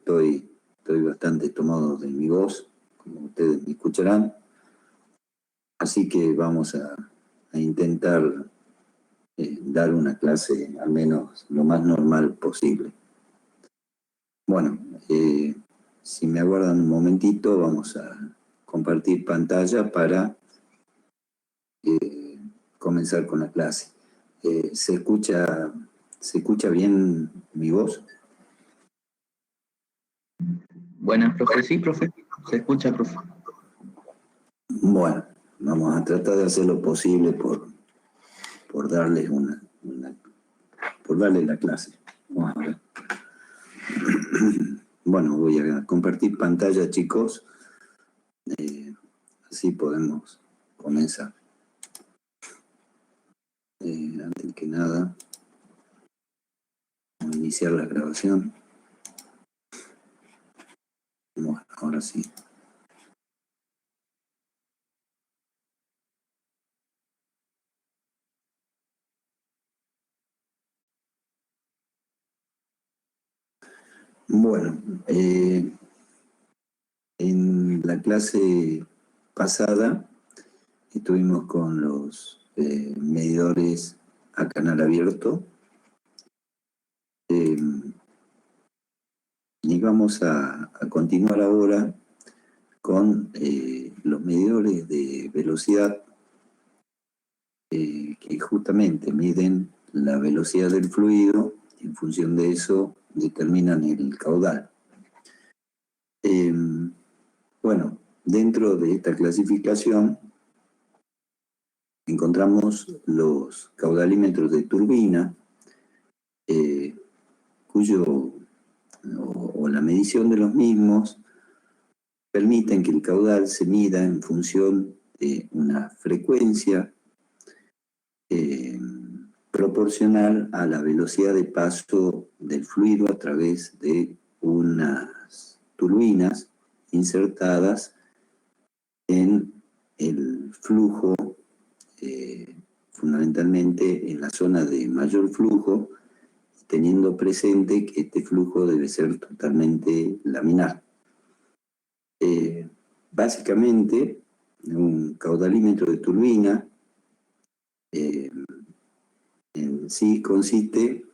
estoy bastante tomado de mi voz, como ustedes me escucharán. Así que vamos a intentar dar una clase al menos lo más normal posible. Bueno, si me aguardan un momentito, vamos a compartir pantalla para comenzar con la clase. ¿Se escucha bien mi voz? Buenas, profe. Sí, profe. Se escucha, profe. Bueno, vamos a tratar de hacer lo posible por darles por darles la clase. Vamos a ver. Bueno, voy a compartir pantalla, chicos. Así podemos comenzar. Antes que nada, vamos a iniciar la grabación. Bueno, ahora sí. Bueno, en la clase pasada estuvimos con los medidores a canal abierto y vamos a continuar ahora con los medidores de velocidad que justamente miden la velocidad del fluido y en función de eso determinan el caudal. Bueno, dentro de esta clasificación encontramos los caudalímetros de turbina, la medición de los mismos permiten que el caudal se mida en función de una frecuencia proporcional a la velocidad de paso del fluido a través de unas turbinas insertadas en el flujo, fundamentalmente en la zona de mayor flujo, teniendo presente que este flujo debe ser totalmente laminar. Básicamente, un caudalímetro de turbina en sí consiste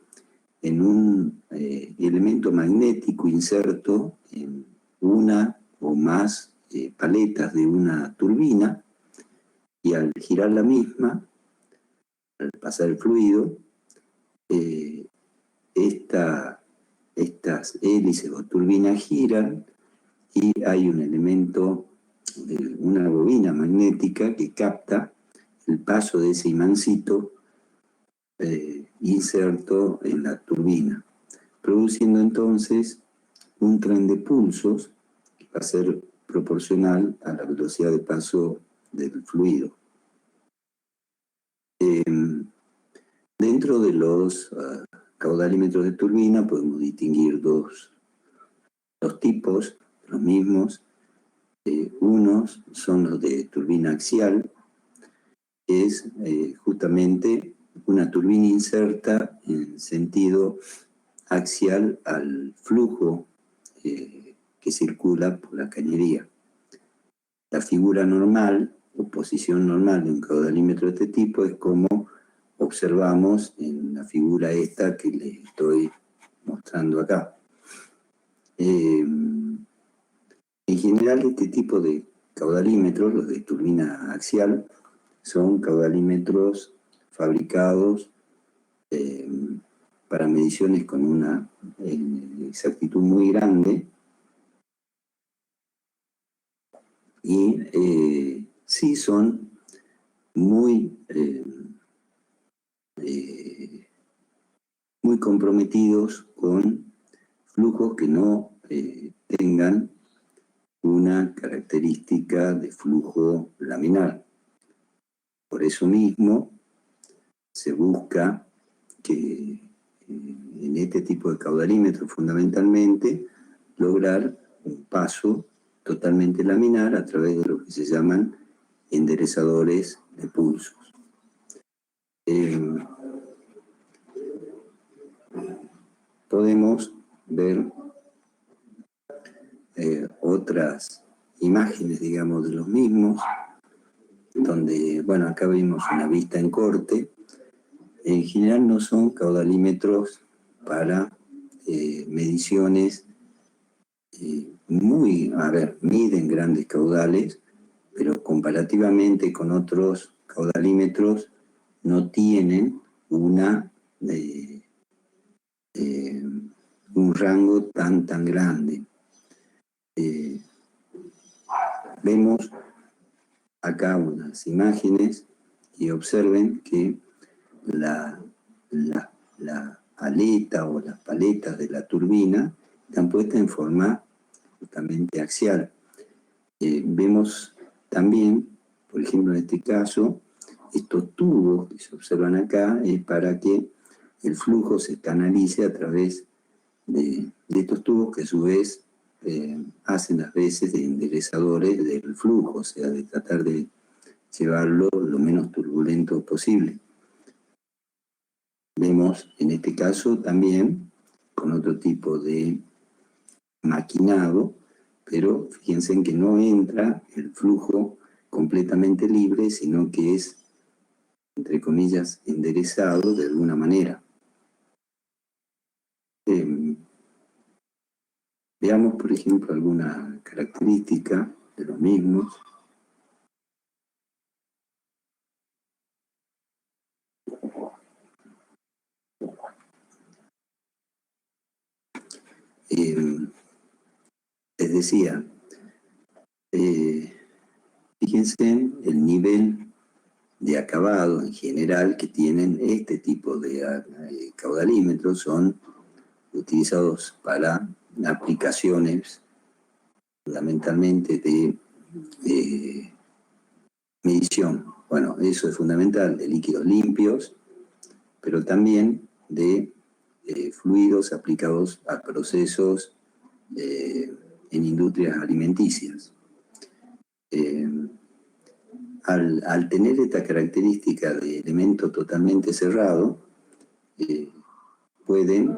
en un elemento magnético inserto en una o más paletas de una turbina, y al girar la misma, al pasar el fluido, estas hélices o turbinas giran y hay un elemento, una bobina magnética que capta el paso de ese imancito inserto en la turbina, produciendo entonces un tren de pulsos que va a ser proporcional a la velocidad de paso del fluido. Dentro de los caudalímetros de turbina podemos distinguir dos tipos, los mismos. Unos son los de turbina axial, que es justamente una turbina inserta en sentido axial al flujo que circula por la cañería. La figura normal o posición normal de un caudalímetro de este tipo es como observamos en la figura esta que les estoy mostrando acá. En general, este tipo de caudalímetros, los de turbina axial, son caudalímetros fabricados para mediciones con una exactitud muy grande y sí son muy comprometidos con flujos que no tengan una característica de flujo laminar. Por eso mismo se busca que en este tipo de caudalímetros fundamentalmente lograr un paso totalmente laminar a través de lo que se llaman enderezadores de pulsos. Podemos ver otras imágenes, digamos, de los mismos, donde, bueno, acá vimos una vista en corte. En general no son caudalímetros para mediciones miden grandes caudales, pero comparativamente con otros caudalímetros no tienen un rango tan grande. Vemos acá unas imágenes y observen que la aleta o las paletas de la turbina están puestas en forma justamente axial. Vemos también, por ejemplo, en este caso, estos tubos que se observan acá es para que el flujo se canalice a través de estos tubos que a su vez hacen las veces de enderezadores del flujo, o sea, de tratar de llevarlo lo menos turbulento posible. Vemos en este caso también con otro tipo de maquinado, pero fíjense en que no entra el flujo completamente libre, sino que es, entre comillas, enderezado de alguna manera. Veamos, por ejemplo, alguna característica de los mismos. Les decía, fíjense en el nivel de acabado en general que tienen este tipo de caudalímetros, son utilizados para aplicaciones fundamentalmente de medición. Bueno, eso es fundamental, de líquidos limpios, pero también de fluidos aplicados a procesos en industrias alimenticias. Al tener esta característica de elemento totalmente cerrado, pueden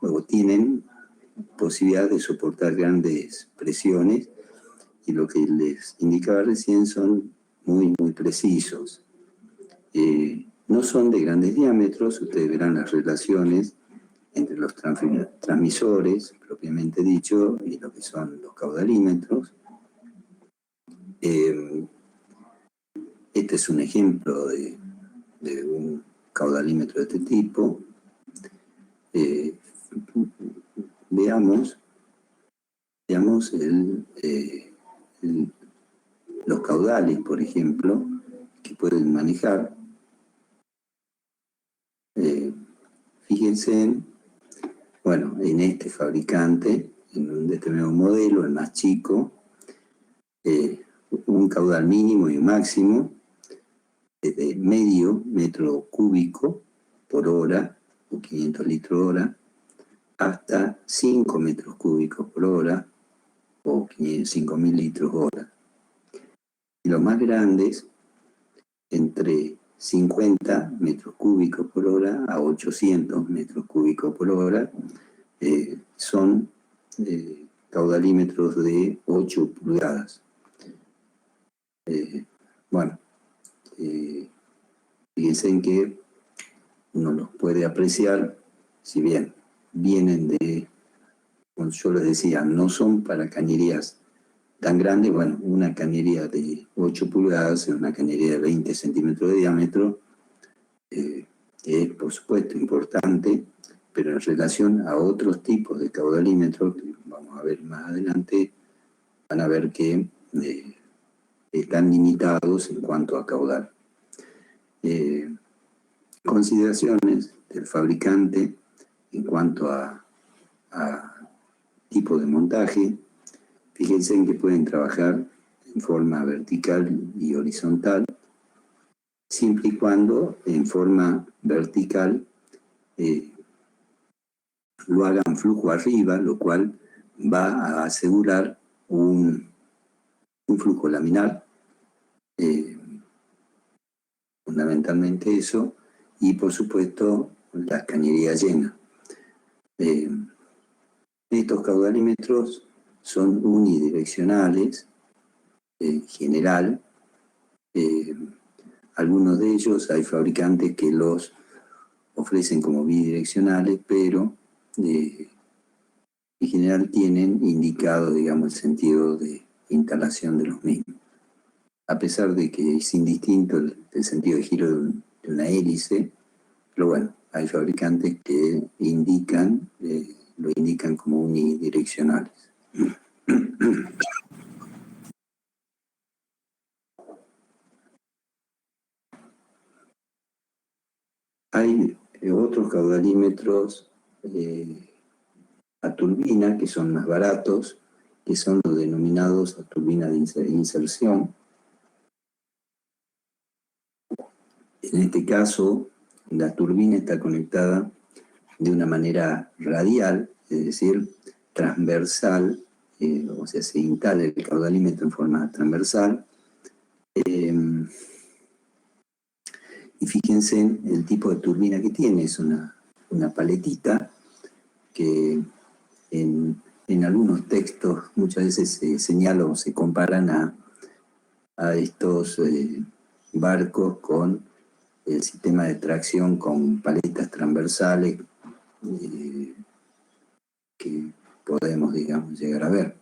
o tienen posibilidad de soportar grandes presiones, y lo que les indicaba recién son muy precisos. No son de grandes diámetros, ustedes verán las relaciones entre los transmisores, propiamente dicho, y lo que son los caudalímetros. Este es un ejemplo de un caudalímetro de este tipo. Veamos los caudales, por ejemplo, que pueden manejar. Fíjense en este fabricante, en un determinado modelo, el más chico, un caudal mínimo y máximo de medio metro cúbico por hora, o 500 litros hora, hasta 5 metros cúbicos por hora, o 5.000 litros hora. Y los más grandes, entre 50 metros cúbicos por hora a 800 metros cúbicos por hora, son caudalímetros de 8 pulgadas. Fíjense en que uno los puede apreciar, si bien vienen de, como yo les decía, no son para cañerías tan grandes. Bueno, una cañería de 8 pulgadas, una cañería de 20 centímetros de diámetro, es por supuesto importante, pero en relación a otros tipos de caudalímetros, que vamos a ver más adelante, van a ver que están limitados en cuanto a caudal. Consideraciones del fabricante en cuanto a tipo de montaje. Fíjense en que pueden trabajar en forma vertical y horizontal, siempre y cuando en forma vertical lo hagan flujo arriba, lo cual va a asegurar un flujo laminar, fundamentalmente eso, y por supuesto la cañería llena. Estos caudalímetros son unidireccionales en general. Algunos de ellos hay fabricantes que los ofrecen como bidireccionales, pero en general tienen indicado, digamos, el sentido de instalación de los mismos. A pesar de que es indistinto el sentido de giro de una hélice, pero bueno, hay fabricantes que lo indican como unidireccionales. Hay otros caudalímetros a turbina que son más baratos, que son los denominados a turbina de inserción. En este caso, la turbina está conectada de una manera radial, es decir, transversal, o sea, se instala el caudalímetro en forma transversal. Y fíjense en el tipo de turbina que tiene, es una paletita que en algunos textos muchas veces se señala o se comparan a estos barcos con el sistema de tracción con paletas transversales que podemos, digamos, llegar a ver.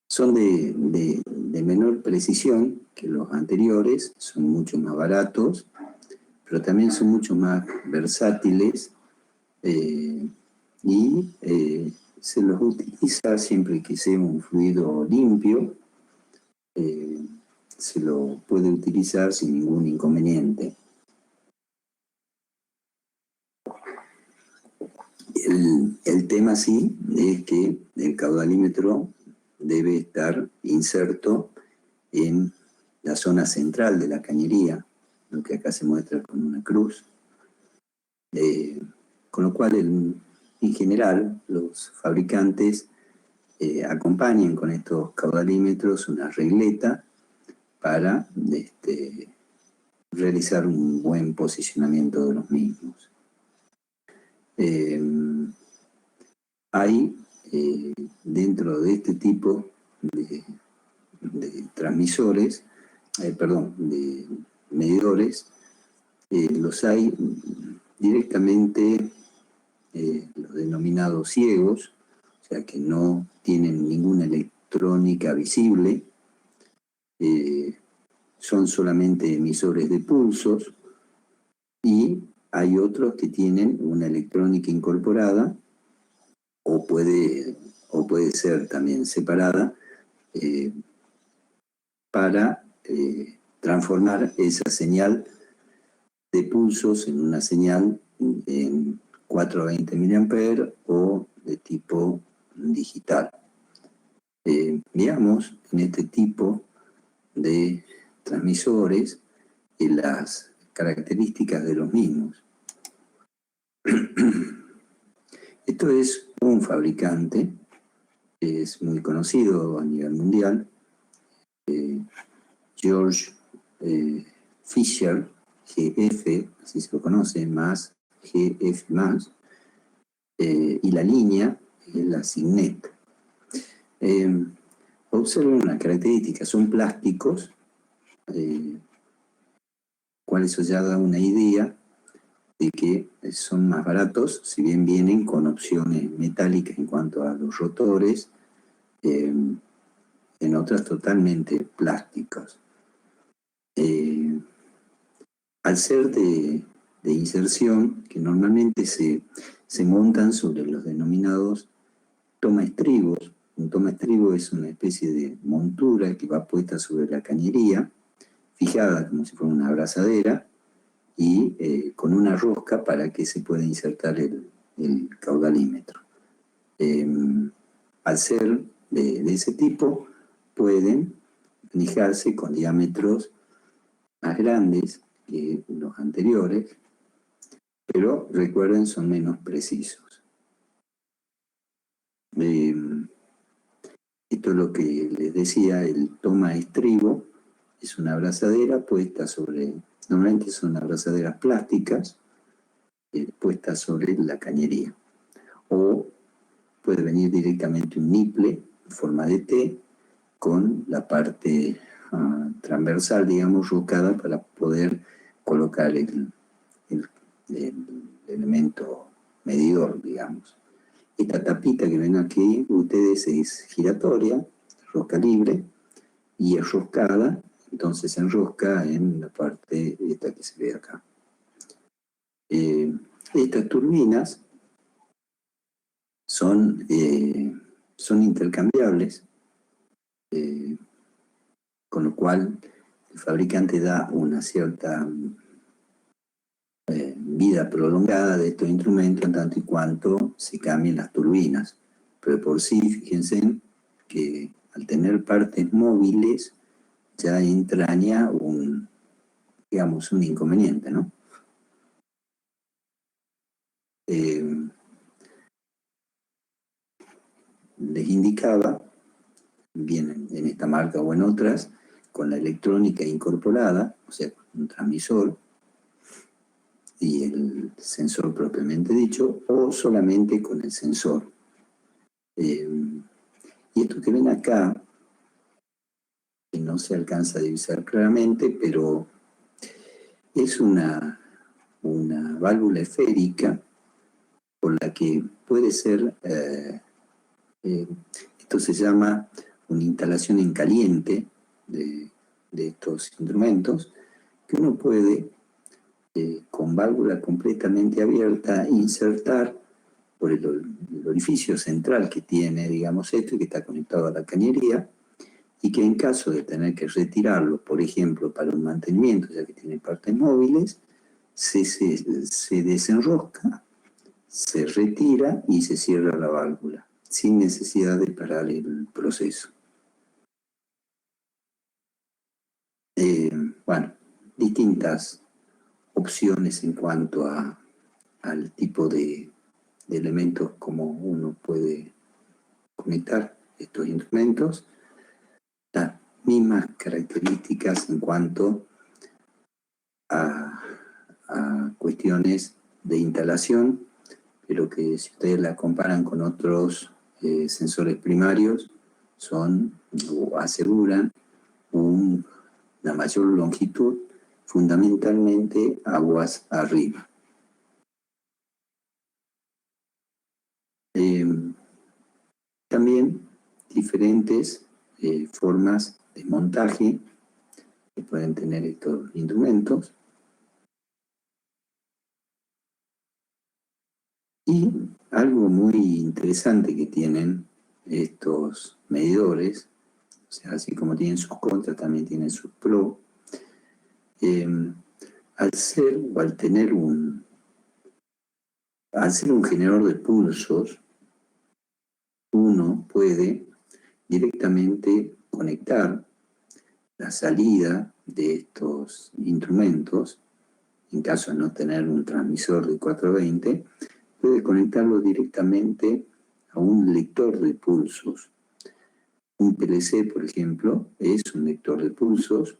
Son de menor precisión que los anteriores, son mucho más baratos, pero también son mucho más versátiles y se los utiliza siempre que sea un fluido limpio, se lo puede utilizar sin ningún inconveniente. El tema sí es que el caudalímetro debe estar inserto en la zona central de la cañería, lo que acá se muestra con una cruz. Con lo cual, en general, los fabricantes acompañan con estos caudalímetros una regleta para realizar un buen posicionamiento de los mismos. Hay dentro de este tipo de transmisores, de medidores, los hay directamente los denominados ciegos, o sea que no tienen ninguna electrónica visible, son solamente emisores de pulsos, y hay otros que tienen una electrónica incorporada, o puede ser también separada, para transformar esa señal de pulsos en una señal en 420 mA o de tipo digital. Veamos en este tipo de transmisores las características de los mismos. Esto es un fabricante que es muy conocido a nivel mundial, Georg Fischer, GF, así se lo conoce, más GF+, y la línea es la Signet. Observen una característica, son plásticos, cual eso ya da una idea de que son más baratos, si bien vienen con opciones metálicas en cuanto a los rotores, en otras totalmente plásticos. Al ser de inserción, que normalmente se montan sobre los denominados tomaestribos. Un tomaestribo es una especie de montura que va puesta sobre la cañería, fijada como si fuera una abrazadera, y con una rosca para que se pueda insertar el caudalímetro. Al ser de ese tipo, pueden manejarse con diámetros más grandes que los anteriores, pero recuerden, son menos precisos. Esto es lo que les decía, el tomaestribo es una abrazadera puesta sobre, normalmente son abrazaderas plásticas, puesta sobre la cañería. O puede venir directamente un niple en forma de T con la parte transversal, digamos, roscada para poder colocar el elemento medidor, digamos. Esta tapita que ven aquí, ustedes, es giratoria, rosca libre, y es roscada, entonces se enrosca en la parte esta que se ve acá. Estas turbinas son intercambiables, con lo cual el fabricante da una cierta vida prolongada de estos instrumentos en tanto y cuanto se cambien las turbinas. Pero por sí, fíjense que al tener partes móviles ya entraña un inconveniente, ¿no? Les indicaba, bien en esta marca o en otras, con la electrónica incorporada, o sea, un transmisor y el sensor propiamente dicho, o solamente con el sensor. Y esto que ven acá, que no se alcanza a divisar claramente, pero es una válvula esférica por la que puede ser, esto se llama una instalación en caliente de estos instrumentos, que uno puede, con válvula completamente abierta, insertar por el orificio central que tiene, digamos, esto, y que está conectado a la cañería, y que en caso de tener que retirarlo, por ejemplo, para un mantenimiento, ya que tiene partes móviles, se desenrosca, se retira y se cierra la válvula, sin necesidad de parar el proceso. Bueno, distintas opciones en cuanto al tipo de elementos como uno puede conectar estos instrumentos. Las mismas características en cuanto a cuestiones de instalación, pero que si ustedes la comparan con otros sensores primarios, son o aseguran una mayor longitud, fundamentalmente aguas arriba. También diferentes formas de montaje que pueden tener estos instrumentos. Y algo muy interesante que tienen estos medidores, o sea, así como tienen sus contras, también tienen sus pros. Al ser un generador de pulsos, uno puede directamente conectar la salida de estos instrumentos, en caso de no tener un transmisor de 420, puede conectarlo directamente a un lector de pulsos. Un PLC, por ejemplo, es un lector de pulsos,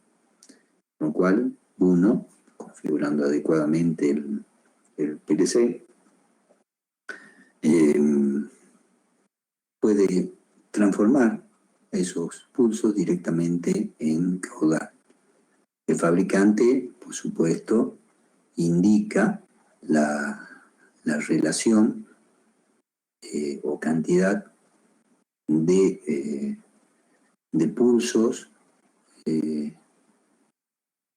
con lo cual uno, configurando adecuadamente el PLC, puede transformar esos pulsos directamente en caudal. El fabricante, por supuesto, indica la relación o cantidad de pulsos,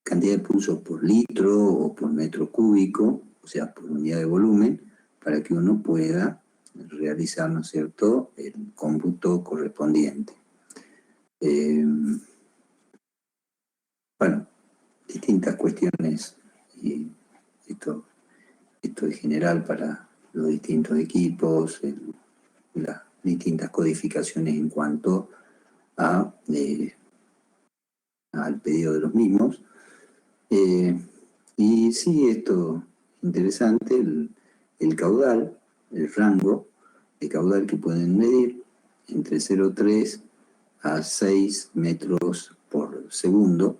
cantidad de pulsos por litro o por metro cúbico, o sea, por unidad de volumen, para que uno pueda realizar, ¿no es cierto?, el cómputo correspondiente. Bueno, distintas cuestiones, y esto es general para los distintos equipos, las distintas codificaciones en cuanto al pedido de los mismos. Y sí, esto es interesante, el caudal, el rango de caudal que pueden medir entre 0,3 a 6 metros por segundo.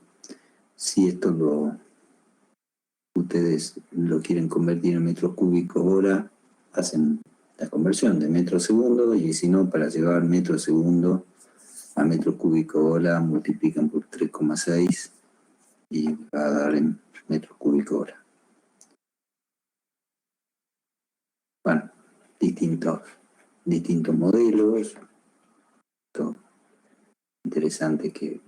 Si esto ustedes lo quieren convertir en metros cúbicos hora, hacen la conversión de metros segundo, y si no, para llevar metros segundo a metros cúbicos hora, multiplican por 3,6 y va a dar en metros cúbicos hora. Bueno, distintos modelos. Todo. Interesante que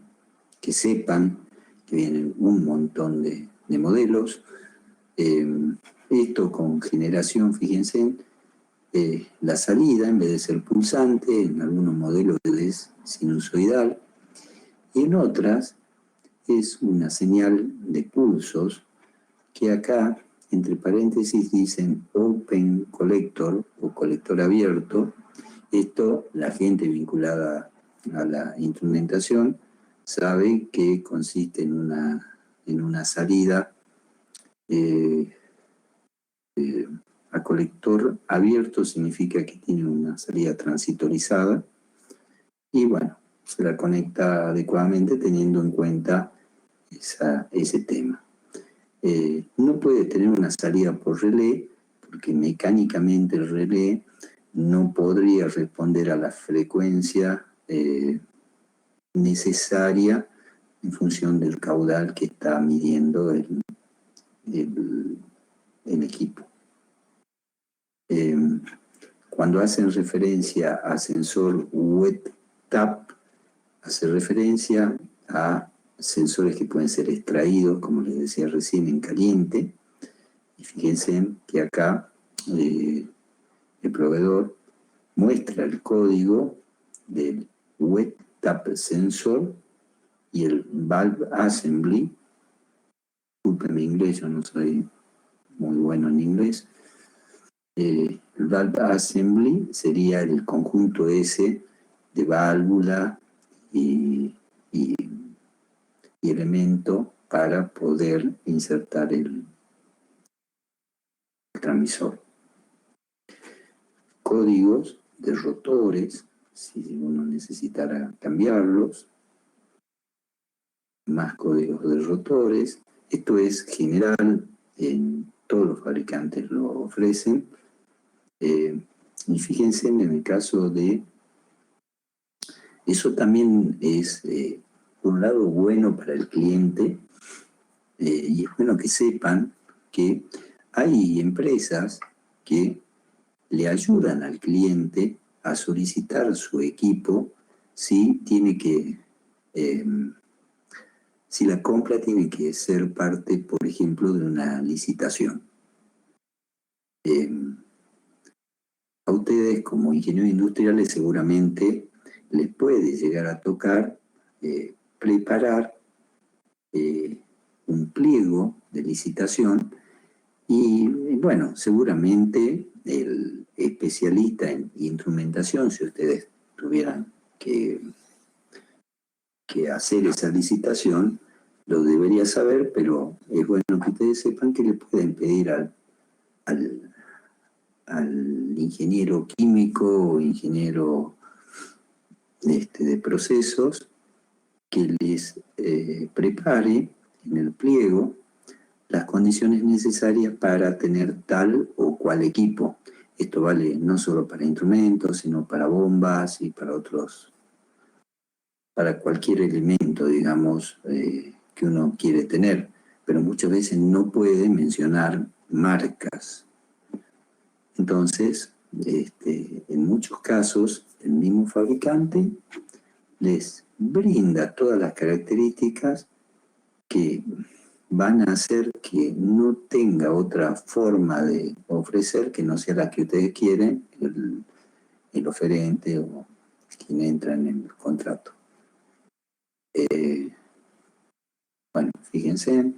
sepan que vienen un montón de modelos. Esto con generación, fíjense, la salida, en vez de ser pulsante, en algunos modelos es sinusoidal, y en otras es una señal de pulsos que acá, entre paréntesis, dicen open collector o colector abierto. Esto, la gente vinculada a la instrumentación sabe que consiste en una salida a colector abierto, significa que tiene una salida transitorizada, y bueno, se la conecta adecuadamente teniendo en cuenta ese tema. No puede tener una salida por relé, porque mecánicamente el relé no podría responder a la frecuencia necesaria en función del caudal que está midiendo el equipo. Cuando hacen referencia a sensor wet tap, hace referencia a sensores que pueden ser extraídos, como les decía recién, en caliente. Y fíjense que acá el proveedor muestra el código del wet tap sensor y el valve assembly. Disculpen mi inglés, yo no soy muy bueno en inglés. El valve assembly sería el conjunto ese de válvula y elemento para poder insertar el transmisor. Códigos de rotores, si uno necesitara cambiarlos, más códigos de rotores. Esto es general, en todos los fabricantes lo ofrecen. Y fíjense, en el caso de eso también es, por un lado, bueno para el cliente, y es bueno que sepan que hay empresas que le ayudan al cliente a solicitar su equipo si tiene que, si la compra tiene que ser parte, por ejemplo, de una licitación. A ustedes, como ingenieros industriales, seguramente les puede llegar a tocar preparar un pliego de licitación, y bueno, seguramente el especialista en instrumentación, si ustedes tuvieran que hacer esa licitación, lo debería saber, pero es bueno que ustedes sepan que le pueden pedir al ingeniero químico o ingeniero de procesos que les prepare en el pliego las condiciones necesarias para tener tal o cual equipo. Esto vale no solo para instrumentos, sino para bombas y para cualquier elemento, digamos, que uno quiere tener, pero muchas veces no puede mencionar marcas. Entonces, en muchos casos, el mismo fabricante les brinda todas las características que van a hacer que no tenga otra forma de ofrecer que no sea la que ustedes quieren, el oferente o quien entra en el contrato. Bueno, fíjense,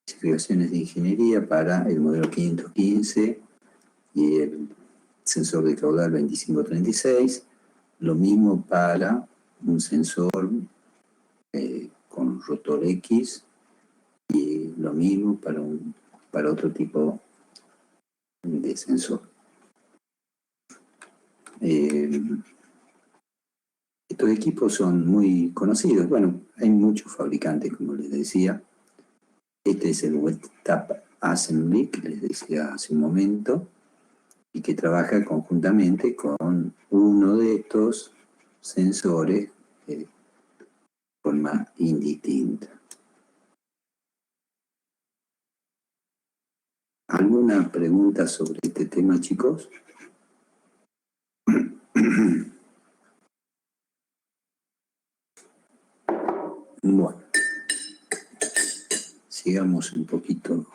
especificaciones de ingeniería para el modelo 515 y el sensor de caudal 2536, lo mismo para un sensor con rotor X, y lo mismo para otro tipo de sensor. Estos equipos son muy conocidos. Bueno, hay muchos fabricantes, como les decía. Este es el Wet Tap Assembly que les decía hace un momento y que trabaja conjuntamente con uno de estos sensores de forma indistinta. ¿Alguna pregunta sobre este tema, chicos? Bueno, sigamos un poquito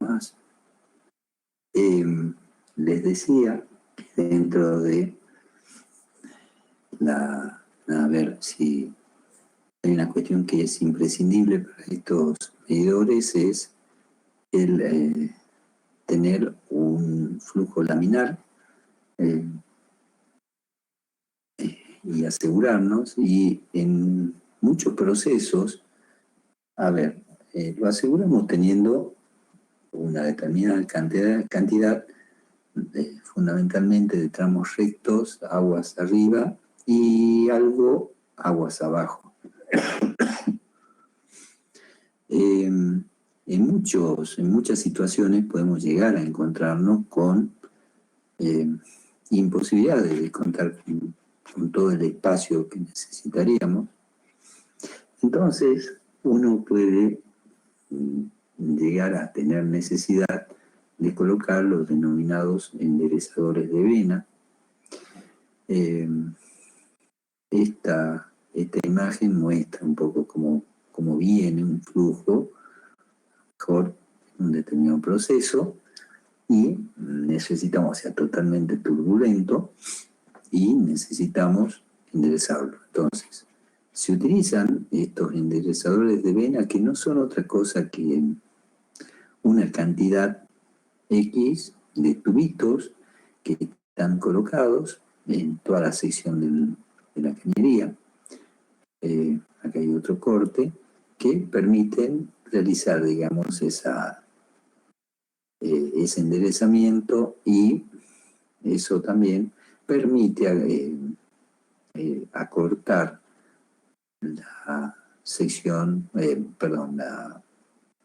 más. Les decía que dentro de a ver si hay una cuestión que es imprescindible para estos medidores, es el tener un flujo laminar y asegurarnos, y en muchos procesos, a ver, lo aseguramos teniendo una determinada cantidad fundamentalmente de tramos rectos, aguas arriba y algo aguas abajo. En muchas situaciones podemos llegar a encontrarnos con imposibilidades de contar con todo el espacio que necesitaríamos. Entonces, uno puede llegar a tener necesidad de colocar los denominados enderezadores de vena. Esta imagen muestra un poco cómo viene un flujo, mejor en un determinado proceso, y necesitamos, o sea, totalmente turbulento, y necesitamos enderezarlo. Entonces, se utilizan estos enderezadores de vena que no son otra cosa que una cantidad X de tubitos que están colocados en toda la sección de la cañería. Acá hay otro corte que permiten realizar, digamos, ese enderezamiento, y eso también permite acortar la sección,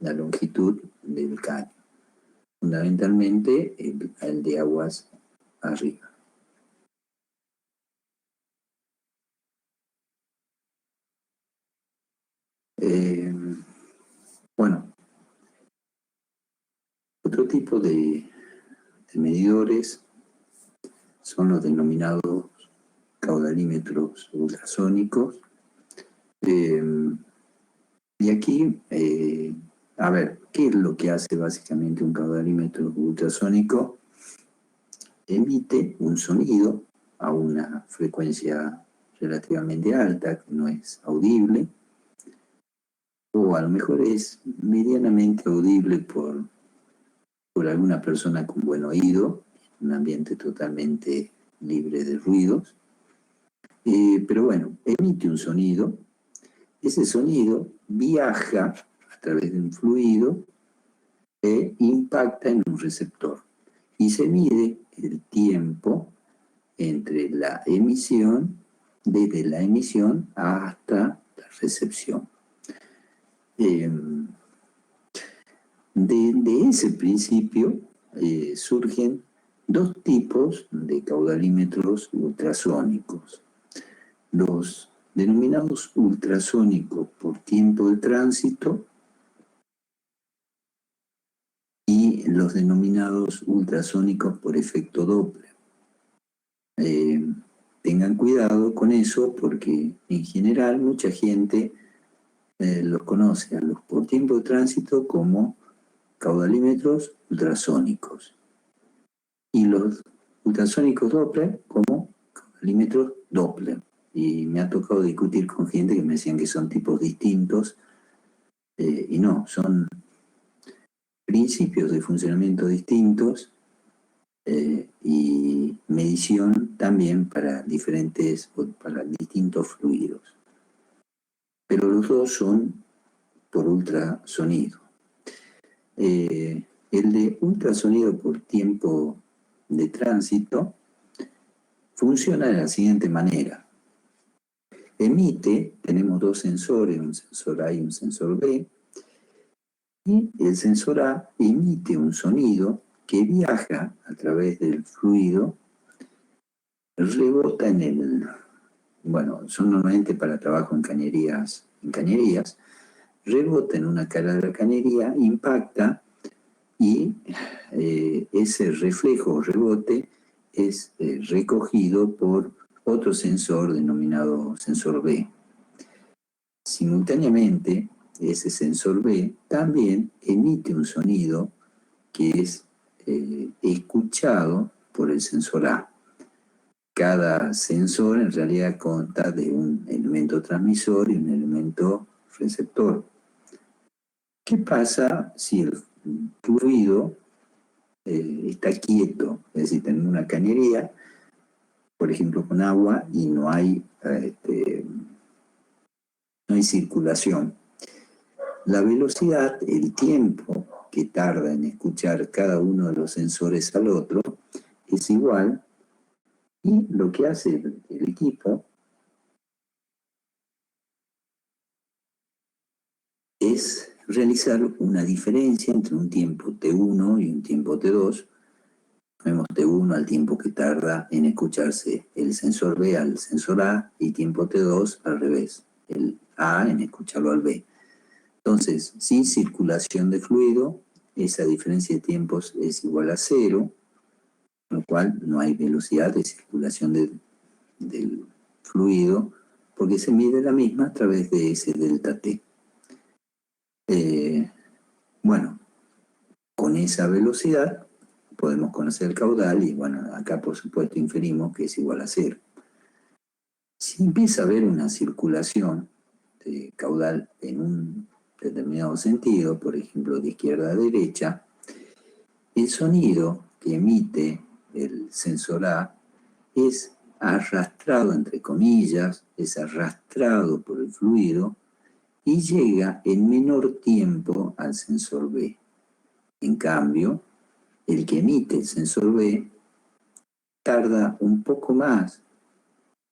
la longitud del caño, fundamentalmente el de aguas arriba. Bueno, otro tipo de medidores son los denominados caudalímetros ultrasónicos. Y aquí, a ver, ¿qué es lo que hace básicamente un caudalímetro ultrasónico? Emite un sonido a una frecuencia relativamente alta, que no es audible, o a lo mejor es medianamente audible por alguna persona con buen oído, en un ambiente totalmente libre de ruidos. Pero bueno, emite un sonido. Ese sonido viaja a través de un fluido e impacta en un receptor. Y se mide el tiempo entre la emisión, desde la emisión hasta la recepción. De ese principio surgen dos tipos de caudalímetros ultrasónicos. Los denominados ultrasónicos por tiempo de tránsito y los denominados ultrasónicos por efecto Doppler. Tengan cuidado con eso, porque en general mucha gente los conoce a los por tiempo de tránsito como caudalímetros ultrasónicos y los ultrasónicos Doppler como caudalímetros Doppler. Y me ha tocado discutir con gente que me decían que son tipos distintos, y no, son principios de funcionamiento distintos, y medición también para distintos fluidos. Pero los dos son por ultrasonido. El de ultrasonido por tiempo de tránsito funciona de la siguiente manera. Emite, tenemos dos sensores, un sensor A y un sensor B, Y el sensor A emite un sonido que viaja a través del fluido, rebota en el... Bueno, son normalmente para trabajo en cañerías, rebota en una cara de la cañería, impacta y ese reflejo o rebote es recogido por otro sensor denominado sensor B. Simultáneamente, ese sensor B también emite un sonido que es escuchado por el sensor A. Cada sensor en realidad consta de un elemento transmisor y un elemento receptor. ¿Qué pasa si el fluido está quieto? Es decir, tenemos una cañería, por ejemplo, con agua y no hay circulación. La velocidad, el tiempo que tarda en escuchar cada uno de los sensores al otro, es igual, y lo que hace el equipo es realizar una diferencia entre un tiempo T1 y un tiempo T2. Vemos T1 al tiempo que tarda en escucharse el sensor B al sensor A, y tiempo T2 al revés, el A en escucharlo al B. Entonces, sin circulación de fluido, esa diferencia de tiempos es igual a 0, con lo cual no hay velocidad de circulación del fluido, porque se mide la misma a través de ese delta T. Bueno, con esa velocidad podemos conocer el caudal y, bueno, acá por supuesto inferimos que es igual a 0. Si empieza a haber una circulación de caudal en un determinado sentido, por ejemplo de izquierda a derecha, el sonido que emite el sensor A es arrastrado, entre comillas, es arrastrado por el fluido y llega en menor tiempo al sensor B. En cambio, el que emite el sensor B tarda un poco más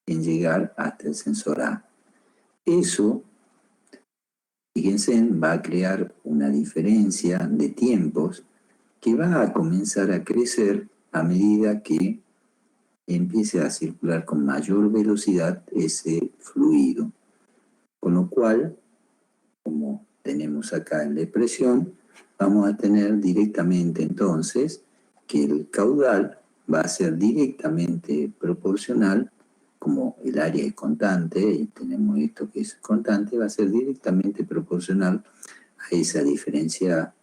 en llegar hasta el sensor A. Eso, fíjense, va a crear una diferencia de tiempos que va a comenzar a crecer a medida que empiece a circular con mayor velocidad ese fluido. Con lo cual, como tenemos acá en la expresión, vamos a tener directamente entonces que el caudal va a ser directamente proporcional, como el área es constante y tenemos esto que es constante, va a ser directamente proporcional a esa diferencia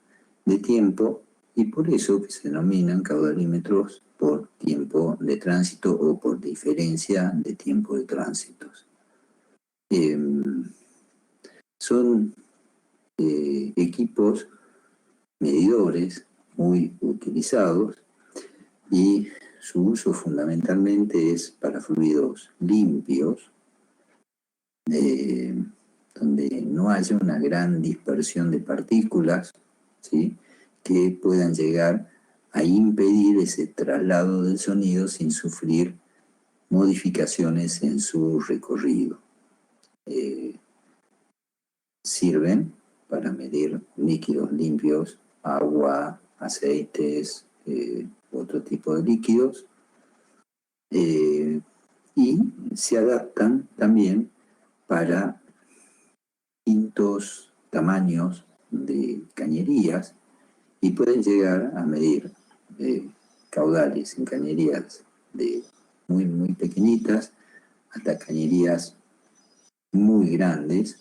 de tiempo, y por eso que se denominan caudalímetros por tiempo de tránsito o por diferencia de tiempo de tránsitos. Son equipos medidores muy utilizados, y su uso fundamentalmente es para fluidos limpios, donde no haya una gran dispersión de partículas, ¿sí?, que puedan llegar a impedir ese traslado del sonido sin sufrir modificaciones en su recorrido. Sirven para medir líquidos limpios, agua, aceites, otro tipo de líquidos, y se adaptan también para distintos tamaños de cañerías, y pueden llegar a medir caudales en cañerías de muy, muy pequeñitas hasta cañerías muy grandes,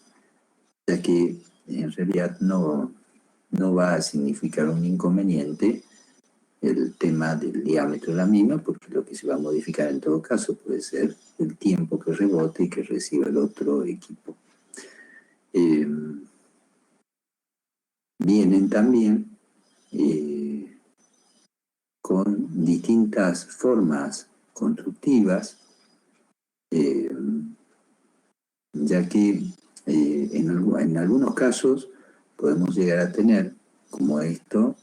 ya que en realidad no va a significar un inconveniente el tema del diámetro de la misma, porque lo que se va a modificar en todo caso puede ser el tiempo que rebote y que reciba el otro equipo. Vienen también con distintas formas constructivas, ya que en algunos casos podemos llegar a tener, como esto,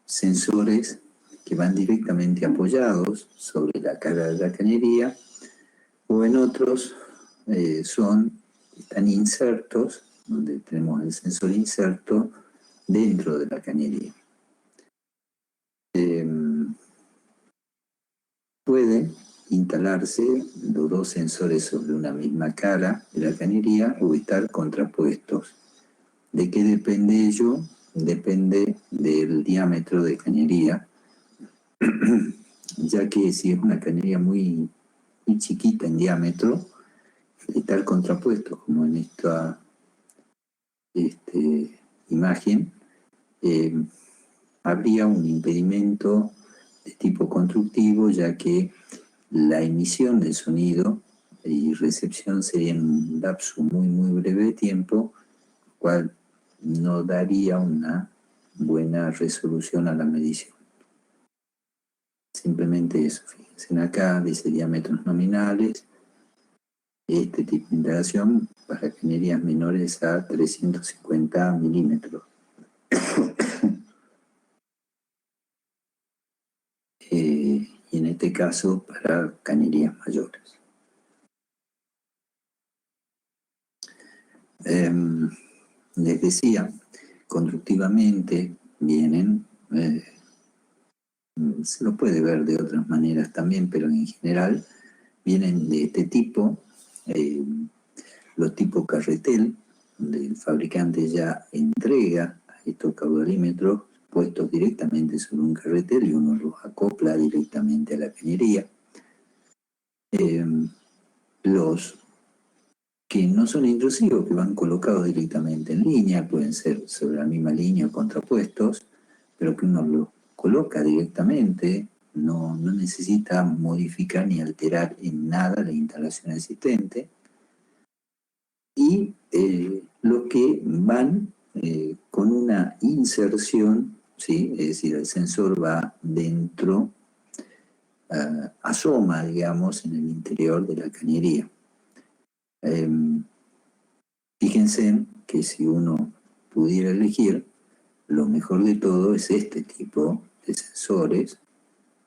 sensores que van directamente apoyados sobre la cara de la cañería, o en otros están insertos, donde tenemos el sensor inserto dentro de la cañería. Pueden instalarse los dos sensores sobre una misma cara de la cañería o estar contrapuestos. ¿De qué depende ello? Depende del diámetro de cañería, ya que si es una cañería muy chiquita en diámetro, estar contrapuestos como en esta imagen, habría un impedimento de tipo constructivo, ya que la emisión del sonido y recepción sería en un lapso muy breve de tiempo, lo cual no daría una buena resolución a la medición. Simplemente eso, fíjense acá, dice diámetros nominales, este tipo de integración para cañerías menores a 350 milímetros. Y en este caso para cañerías mayores. Les decía, constructivamente vienen, se lo puede ver de otras maneras también, pero en general vienen de este tipo, los tipos carretel, donde el fabricante ya entrega a estos caudalímetros puestos directamente sobre un carretel y uno los acopla directamente a la cañería. Los que no son intrusivos, que van colocados directamente en línea, pueden ser sobre la misma línea o contrapuestos, pero que uno los coloca directamente, no necesita modificar ni alterar en nada la instalación existente. Y los que van con una inserción, ¿sí? Es decir, el sensor va dentro, asoma, digamos, en el interior de la cañería. Fíjense que si uno pudiera elegir, lo mejor de todo es este tipo de sensores,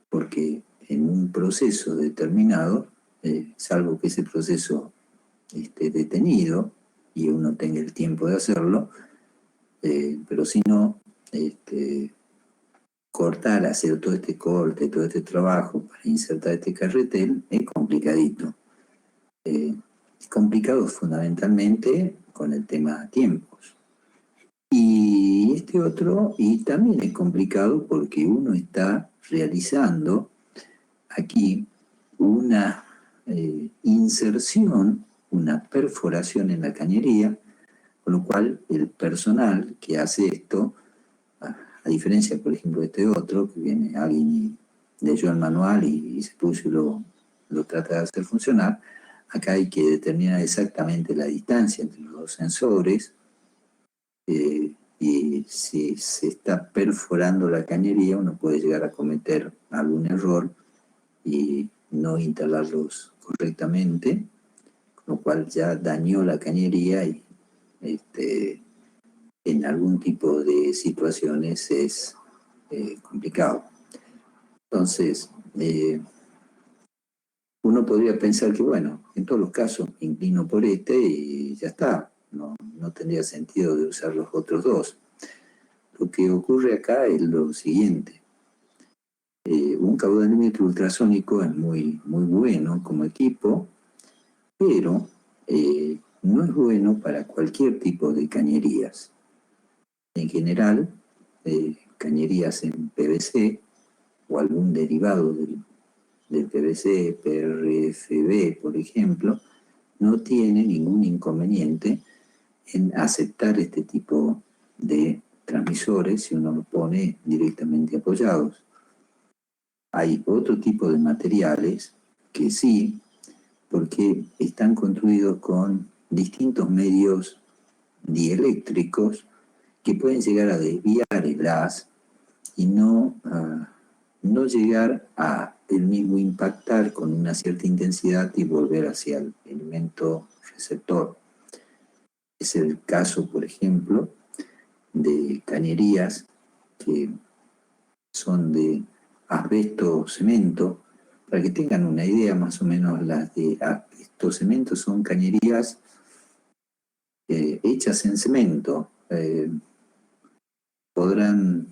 porque en un proceso determinado, salvo que ese proceso esté detenido y uno tenga el tiempo de hacerlo, pero si no, cortar, hacer todo este corte, todo este trabajo para insertar este carretel es complicadito. Complicado fundamentalmente con el tema tiempos. Y este otro, y también es complicado porque uno está realizando aquí una inserción, una perforación en la cañería, con lo cual el personal que hace esto, a diferencia, por ejemplo, de este otro, que viene alguien y leyó el manual y se puso y lo trata de hacer funcionar, acá hay que determinar exactamente la distancia entre los dos sensores, y si se está perforando la cañería, uno puede llegar a cometer algún error y no instalarlos correctamente, con lo cual ya dañó la cañería y en algún tipo de situaciones es complicado. Entonces, uno podría pensar que, bueno, en todos los casos me inclino por este y ya está, no tendría sentido de usar los otros dos. Lo que ocurre acá es lo siguiente. Un caudalímetro ultrasónico es muy bueno como equipo, pero no es bueno para cualquier tipo de cañerías. En general, cañerías en PVC o algún derivado del PVC, PRFB, por ejemplo, no tiene ningún inconveniente en aceptar este tipo de transmisores si uno los pone directamente apoyados. Hay otro tipo de materiales que sí, porque están construidos con distintos medios dieléctricos que pueden llegar a desviar el haz y no llegar a el mismo impactar con una cierta intensidad y volver hacia el elemento receptor. Es el caso, por ejemplo, de cañerías que son de asbesto cemento. Para que tengan una idea, más o menos, las de asbesto cemento son cañerías hechas en cemento, podrán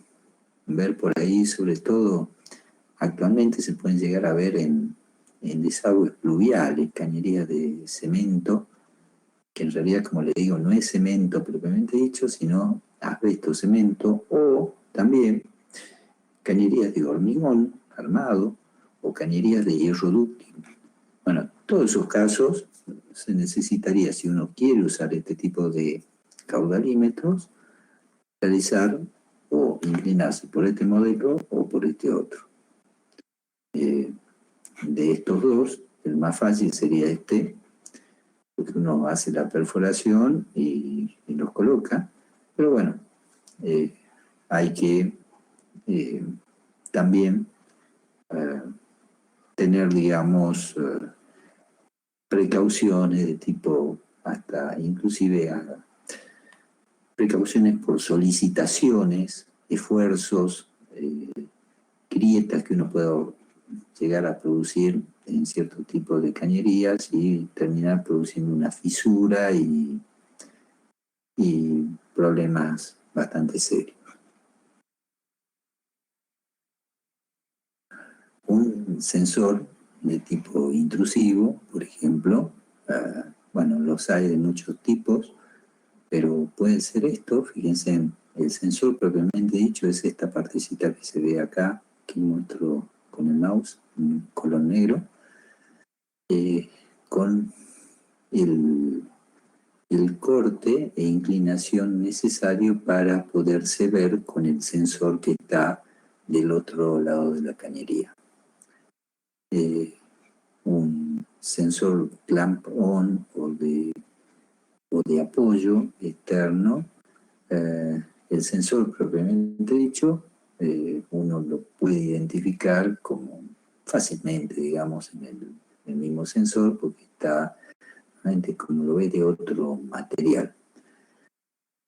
ver por ahí, sobre todo, actualmente se pueden llegar a ver en desagües pluviales, cañerías de cemento, que en realidad, como le digo, no es cemento propiamente dicho, sino asbesto cemento, o también cañerías de hormigón armado o cañerías de hierro dúctil. Bueno, todos esos casos se necesitaría, si uno quiere usar este tipo de caudalímetros, realizar o inclinarse por este modelo o por este otro. De estos dos, el más fácil sería este, porque uno hace la perforación y los coloca, pero bueno, hay que también tener, digamos, precauciones de tipo, hasta inclusive precauciones por solicitaciones, esfuerzos, grietas que uno pueda llegar a producir en cierto tipo de cañerías y terminar produciendo una fisura y problemas bastante serios. Un sensor de tipo intrusivo, por ejemplo, bueno, los hay de muchos tipos, pero puede ser esto, fíjense, el sensor propiamente dicho es esta partecita que se ve acá, que muestro con el mouse, en color negro, con el corte e inclinación necesario para poderse ver con el sensor que está del otro lado de la cañería. Un sensor clamp-on o de apoyo externo. El sensor propiamente dicho, uno lo puede identificar como fácilmente, digamos, en el mismo sensor, porque está, como lo ve, de otro material.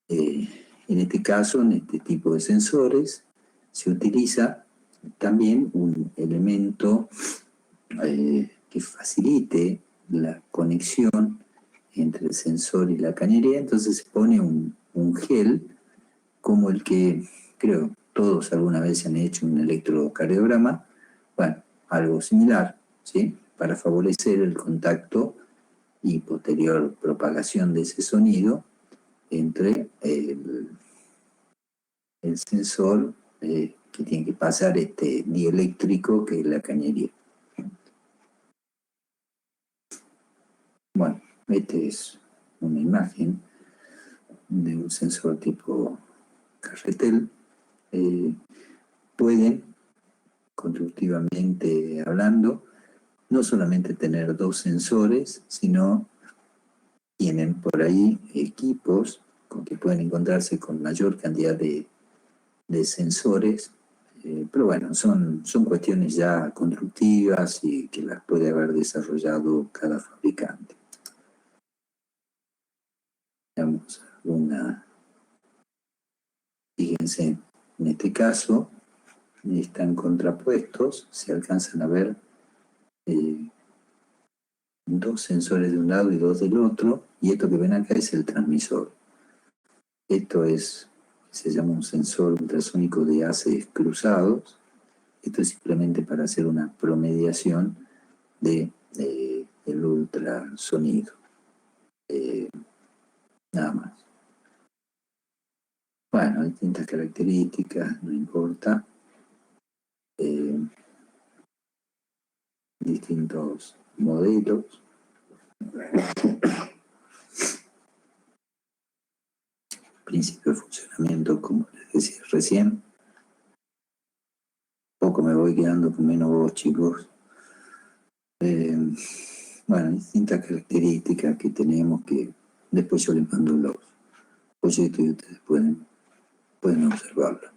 En este caso, en este tipo de sensores, se utiliza también un elemento que facilite la conexión entre el sensor y la cañería. Entonces se pone un gel como el que creo todos alguna vez se han hecho un electrocardiograma, bueno, algo similar, ¿sí? Para favorecer el contacto y posterior propagación de ese sonido entre el sensor que tiene que pasar este dieléctrico que es la cañería. Bueno, esta es una imagen de un sensor tipo carretel. Pueden, constructivamente hablando, no solamente tener dos sensores, sino tienen por ahí equipos con que pueden encontrarse con mayor cantidad de sensores, pero bueno, son cuestiones ya constructivas y que las puede haber desarrollado cada fabricante. Veamos alguna. Fíjense, en este caso están contrapuestos, se alcanzan a ver dos sensores de un lado y dos del otro, y esto que ven acá es el transmisor. Esto se llama un sensor ultrasónico de haces cruzados. Esto es simplemente para hacer una promediación del ultrasonido. Nada más. Bueno, distintas características, no importa. Distintos modelos. Principio de funcionamiento, como les decía recién. Poco me voy quedando con menos voz, chicos. Bueno, distintas características que tenemos que después yo les mando los proyectos y ustedes pueden observarlo.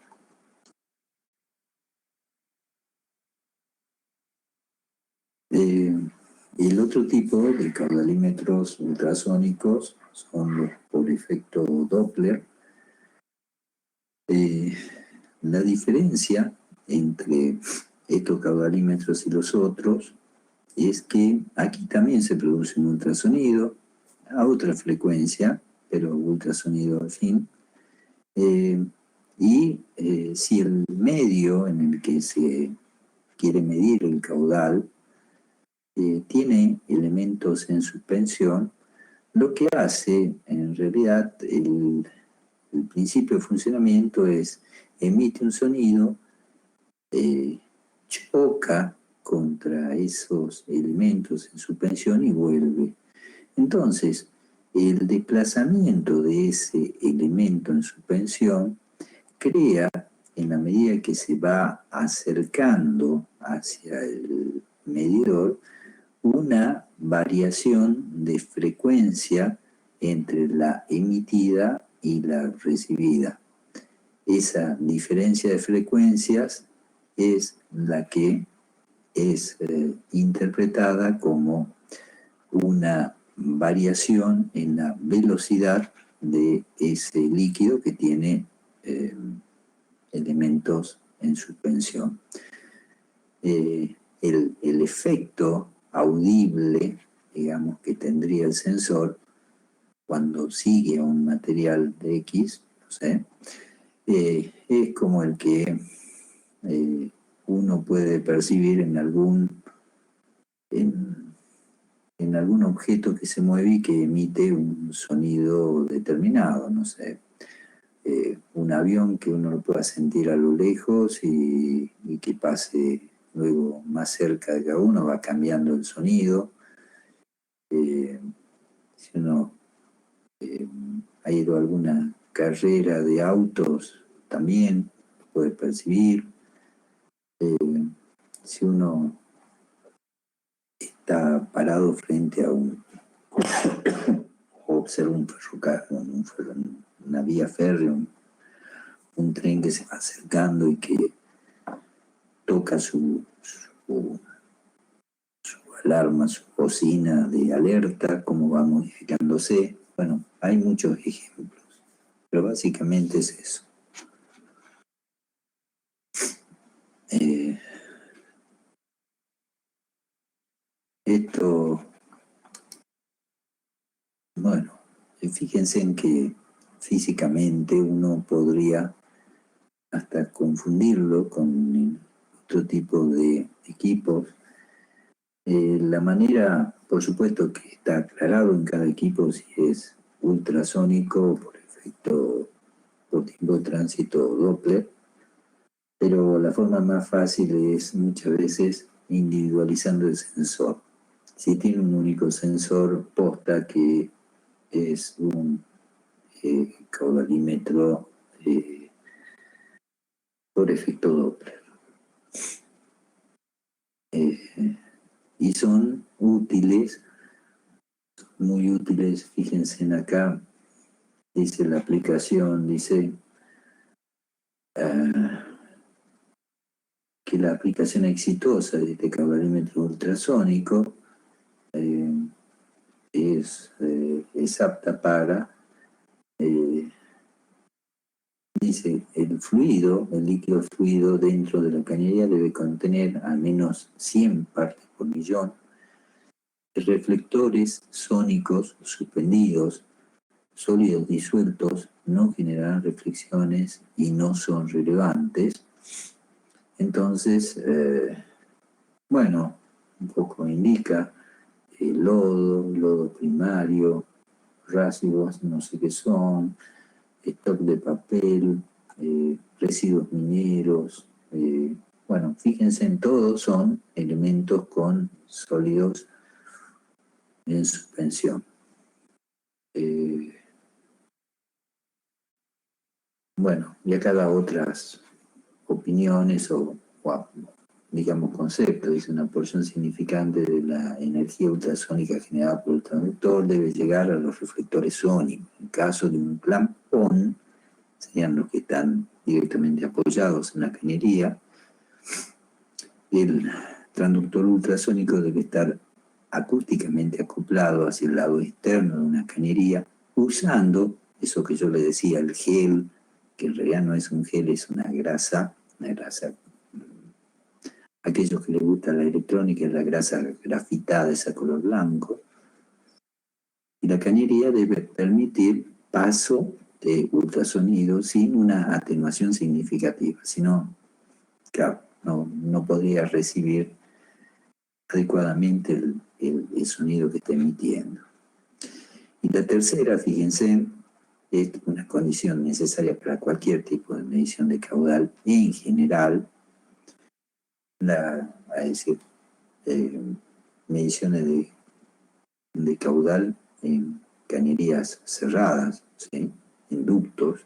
El otro tipo de caudalímetros ultrasónicos son los por efecto Doppler. La diferencia entre estos caudalímetros y los otros es que aquí también se produce un ultrasonido a otra frecuencia, pero ultrasonido al fin. Y si el medio en el que se quiere medir el caudal tiene elementos en suspensión, lo que hace en realidad el principio de funcionamiento es emite un sonido, choca contra esos elementos en suspensión y vuelve. Entonces, el desplazamiento de ese elemento en suspensión crea, en la medida que se va acercando hacia el medidor, una variación de frecuencia entre la emitida y la recibida. Esa diferencia de frecuencias es la que es interpretada como una variación en la velocidad de ese líquido que tiene elementos en suspensión. El efecto audible, digamos, que tendría el sensor cuando sigue a un material de X, no sé, es como el que uno puede percibir en algún objeto que se mueve y que emite un sonido determinado, no sé. Un avión que uno lo pueda sentir a lo lejos y que pase luego más cerca de cada uno, va cambiando el sonido. Si uno ha ido a alguna carrera de autos, también lo puede percibir. Si uno está parado frente a o observa un ferrocarril, una vía férrea, un tren que se va acercando y que toca su alarma, su bocina de alerta, cómo va modificándose. Bueno, hay muchos ejemplos, pero básicamente es eso. Esto, bueno, fíjense en que físicamente uno podría hasta confundirlo con otro tipo de equipos. La manera, por supuesto que está aclarado en cada equipo si es ultrasónico por efecto, por tiempo de tránsito Doppler, pero la forma más fácil es muchas veces individualizando el sensor. Si tiene un único sensor posta que es un caudalímetro por efecto Doppler. Y son útiles, muy útiles. Fíjense en acá, dice la aplicación, dice que la aplicación exitosa de este caudalímetro ultrasónico es apta para, dice, el líquido fluido dentro de la cañería debe contener al menos 100 partes por millón. Reflectores sónicos suspendidos, sólidos disueltos, no generan reflexiones y no son relevantes. Entonces, bueno, un poco indica lodo primario, residuos, no sé qué son, stock de papel, residuos mineros. Bueno, fíjense en todos son elementos con sólidos en suspensión. Bueno, y acá da otras opiniones o digamos conceptos. Dice: una porción significante de la energía ultrasónica generada por el transductor debe llegar a los reflectores sónicos. En caso de un clampón, serían los que están directamente apoyados en la cañería, el transductor ultrasónico debe estar acústicamente acoplado hacia el lado externo de una cañería, usando eso que yo le decía, el gel, que en realidad no es un gel, es una grasa. Aquellos que les gusta la electrónica es la grasa grafitada, esa color blanco. Y la cañería debe permitir paso de ultrasonido sin una atenuación significativa, sino, claro, no podría recibir adecuadamente el sonido que está emitiendo. Y la tercera, fíjense, es una condición necesaria para cualquier tipo de medición de caudal en general, es decir, mediciones de caudal en cañerías cerradas, ¿sí? En ductos.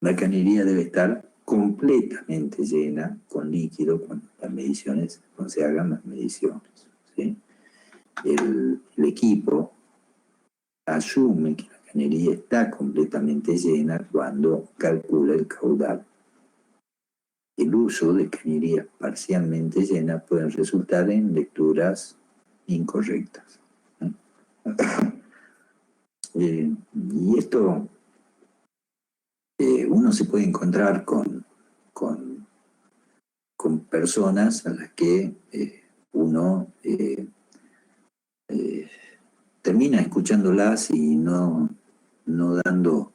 La cañería debe estar completamente llena con líquido cuando se hagan las mediciones, ¿sí? El equipo asume que la cañería está completamente llena cuando calcula el caudal. El uso de cañerías parcialmente llenas puede resultar en lecturas incorrectas. Y esto uno se puede encontrar con personas a las que uno termina escuchándolas y no dando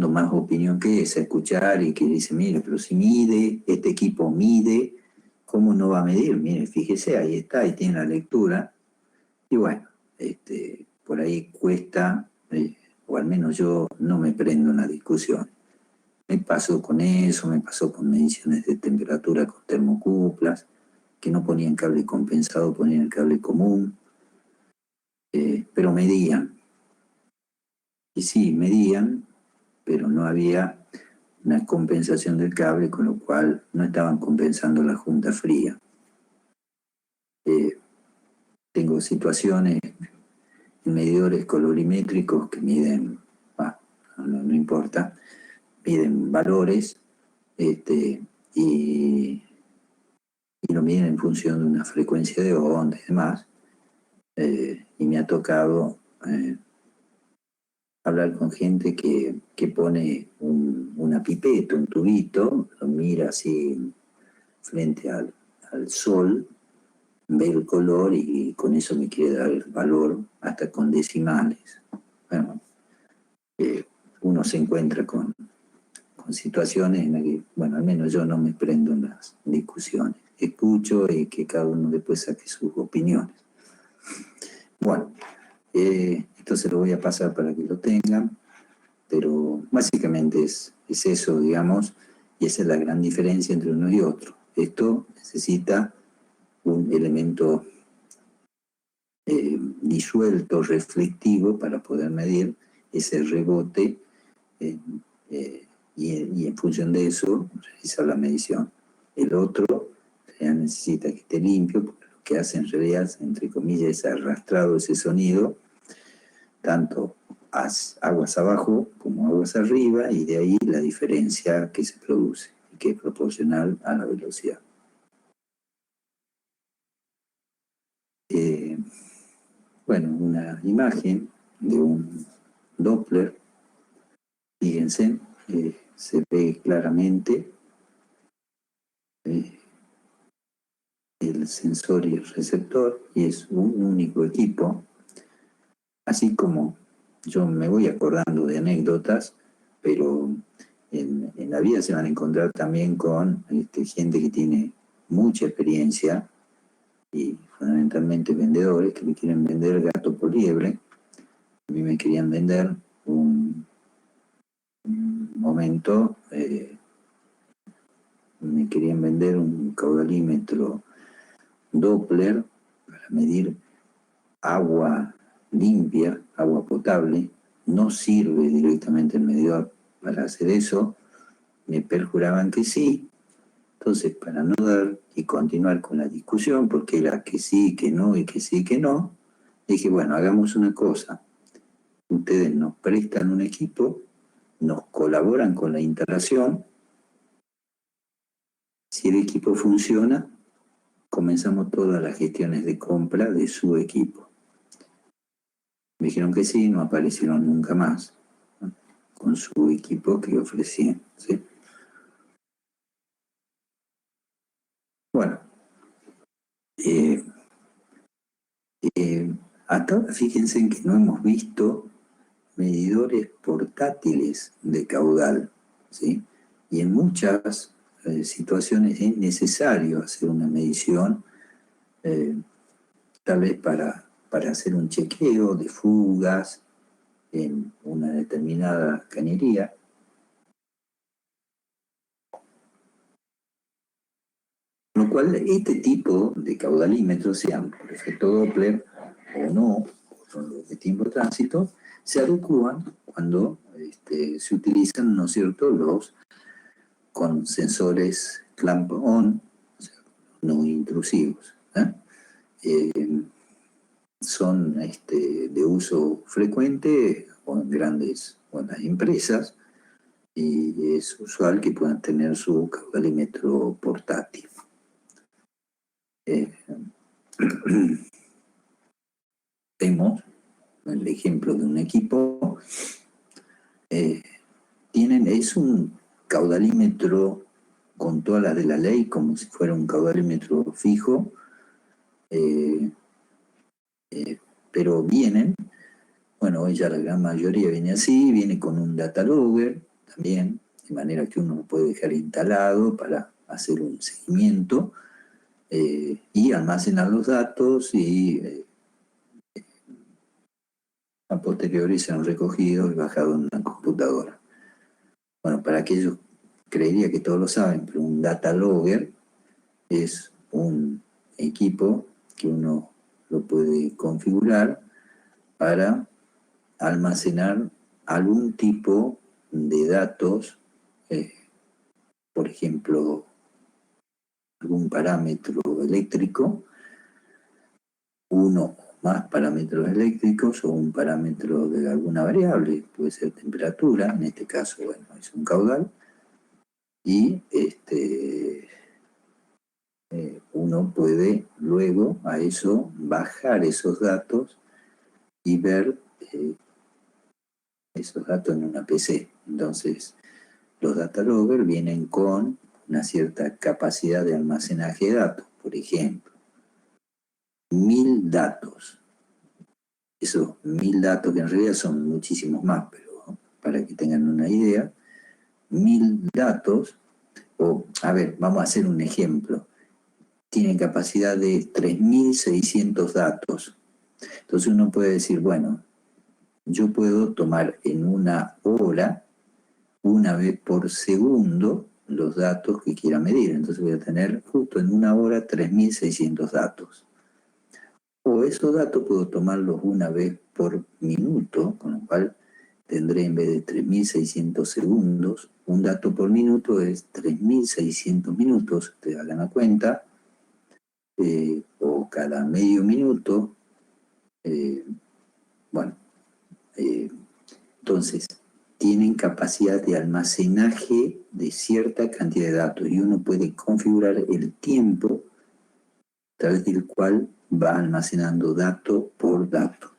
más opinión que esa, escuchar y que dice, mire, pero si mide, este equipo mide, ¿cómo no va a medir? Mire, fíjese, ahí está, ahí tiene la lectura. Y bueno, por ahí cuesta, o al menos yo no me prendo en la discusión. Me pasó con eso, me pasó con mediciones de temperatura con termocuplas, que no ponían cable compensado, ponían el cable común, pero medían. Y sí, medían, pero no había una compensación del cable, con lo cual no estaban compensando la junta fría. Tengo situaciones en medidores colorimétricos que miden, no importa, miden valores, y lo miden en función de una frecuencia de onda y demás, y me ha tocado hablar con gente que pone una pipeta, un tubito, lo mira así frente al sol, ve el color y con eso me quiere dar el valor hasta con decimales. Bueno, uno se encuentra con situaciones en las que, bueno, al menos yo no me prendo en las discusiones. Escucho y que cada uno después saque sus opiniones. Bueno, esto se lo voy a pasar para que lo tengan, pero básicamente es eso, digamos, y esa es la gran diferencia entre uno y otro. Esto necesita un elemento disuelto, reflectivo, para poder medir ese rebote y en función de eso realizar la medición. El otro necesita que esté limpio, porque lo que hace en realidad, entre comillas, es arrastrado ese sonido, tanto aguas abajo como aguas arriba, y de ahí la diferencia que se produce, que es proporcional a la velocidad. Bueno, una imagen de un Doppler, fíjense, se ve claramente el sensor y el receptor, y es un único equipo. Así como yo me voy acordando de anécdotas, pero en la vida se van a encontrar también con gente que tiene mucha experiencia, y fundamentalmente vendedores que me quieren vender gato por liebre. A mí me querían vender un momento, me querían vender un caudalímetro Doppler para medir agua limpia, agua potable. No sirve directamente el medidor para hacer eso. Me perjuraban que sí. Entonces, para no dar y continuar con la discusión, porque era que sí, que no, y que sí, que no, dije, bueno, hagamos una cosa. Ustedes nos prestan un equipo, nos colaboran con la instalación. Si el equipo funciona, comenzamos todas las gestiones de compra de su equipo. Me dijeron que sí, no aparecieron nunca más, ¿no?, con su equipo que ofrecían, ¿sí? Bueno, hasta ahora fíjense en que no hemos visto medidores portátiles de caudal, ¿sí? Y en muchas situaciones es necesario hacer una medición, tal vez para hacer un chequeo de fugas en una determinada cañería. Con lo cual, este tipo de caudalímetros, sean por efecto Doppler o no, son los de tiempo de tránsito, se adecuan cuando se utilizan, ¿no es cierto?, con sensores clamp-on, o sea, no intrusivos. Son de uso frecuente en grandes las empresas, y es usual que puedan tener su caudalímetro portátil. Vemos el ejemplo de un equipo. Es un caudalímetro con todas las de la ley, como si fuera un caudalímetro fijo, pero vienen, bueno, ya la gran mayoría viene así, viene con un data logger también, de manera que uno lo puede dejar instalado para hacer un seguimiento y almacenar los datos, y a posteriori sean recogidos y bajados en una computadora. Bueno, para aquellos, creería que todos lo saben, pero un data logger es un equipo que uno lo puede configurar para almacenar algún tipo de datos, por ejemplo, algún parámetro eléctrico, uno o más parámetros eléctricos o un parámetro de alguna variable, puede ser temperatura, en este caso, bueno, es un caudal, y uno puede luego a eso bajar esos datos y ver esos datos en una PC. Entonces, los data logger vienen con una cierta capacidad de almacenaje de datos. Por ejemplo, 1000 datos. Esos 1000 datos, que en realidad son muchísimos más, pero para que tengan una idea, 1000 datos, o a ver, vamos a hacer un ejemplo. Tienen capacidad de 3600 datos. Entonces uno puede decir, bueno, yo puedo tomar en una hora, una vez por segundo, los datos que quiera medir. Entonces voy a tener justo en una hora 3600 datos. O esos datos puedo tomarlos una vez por minuto, con lo cual tendré, en vez de 3600 segundos, un dato por minuto es 3600 minutos. Ustedes hagan la cuenta. O cada medio minuto. Entonces, tienen capacidad de almacenaje de cierta cantidad de datos, y uno puede configurar el tiempo a través del cual va almacenando dato por dato.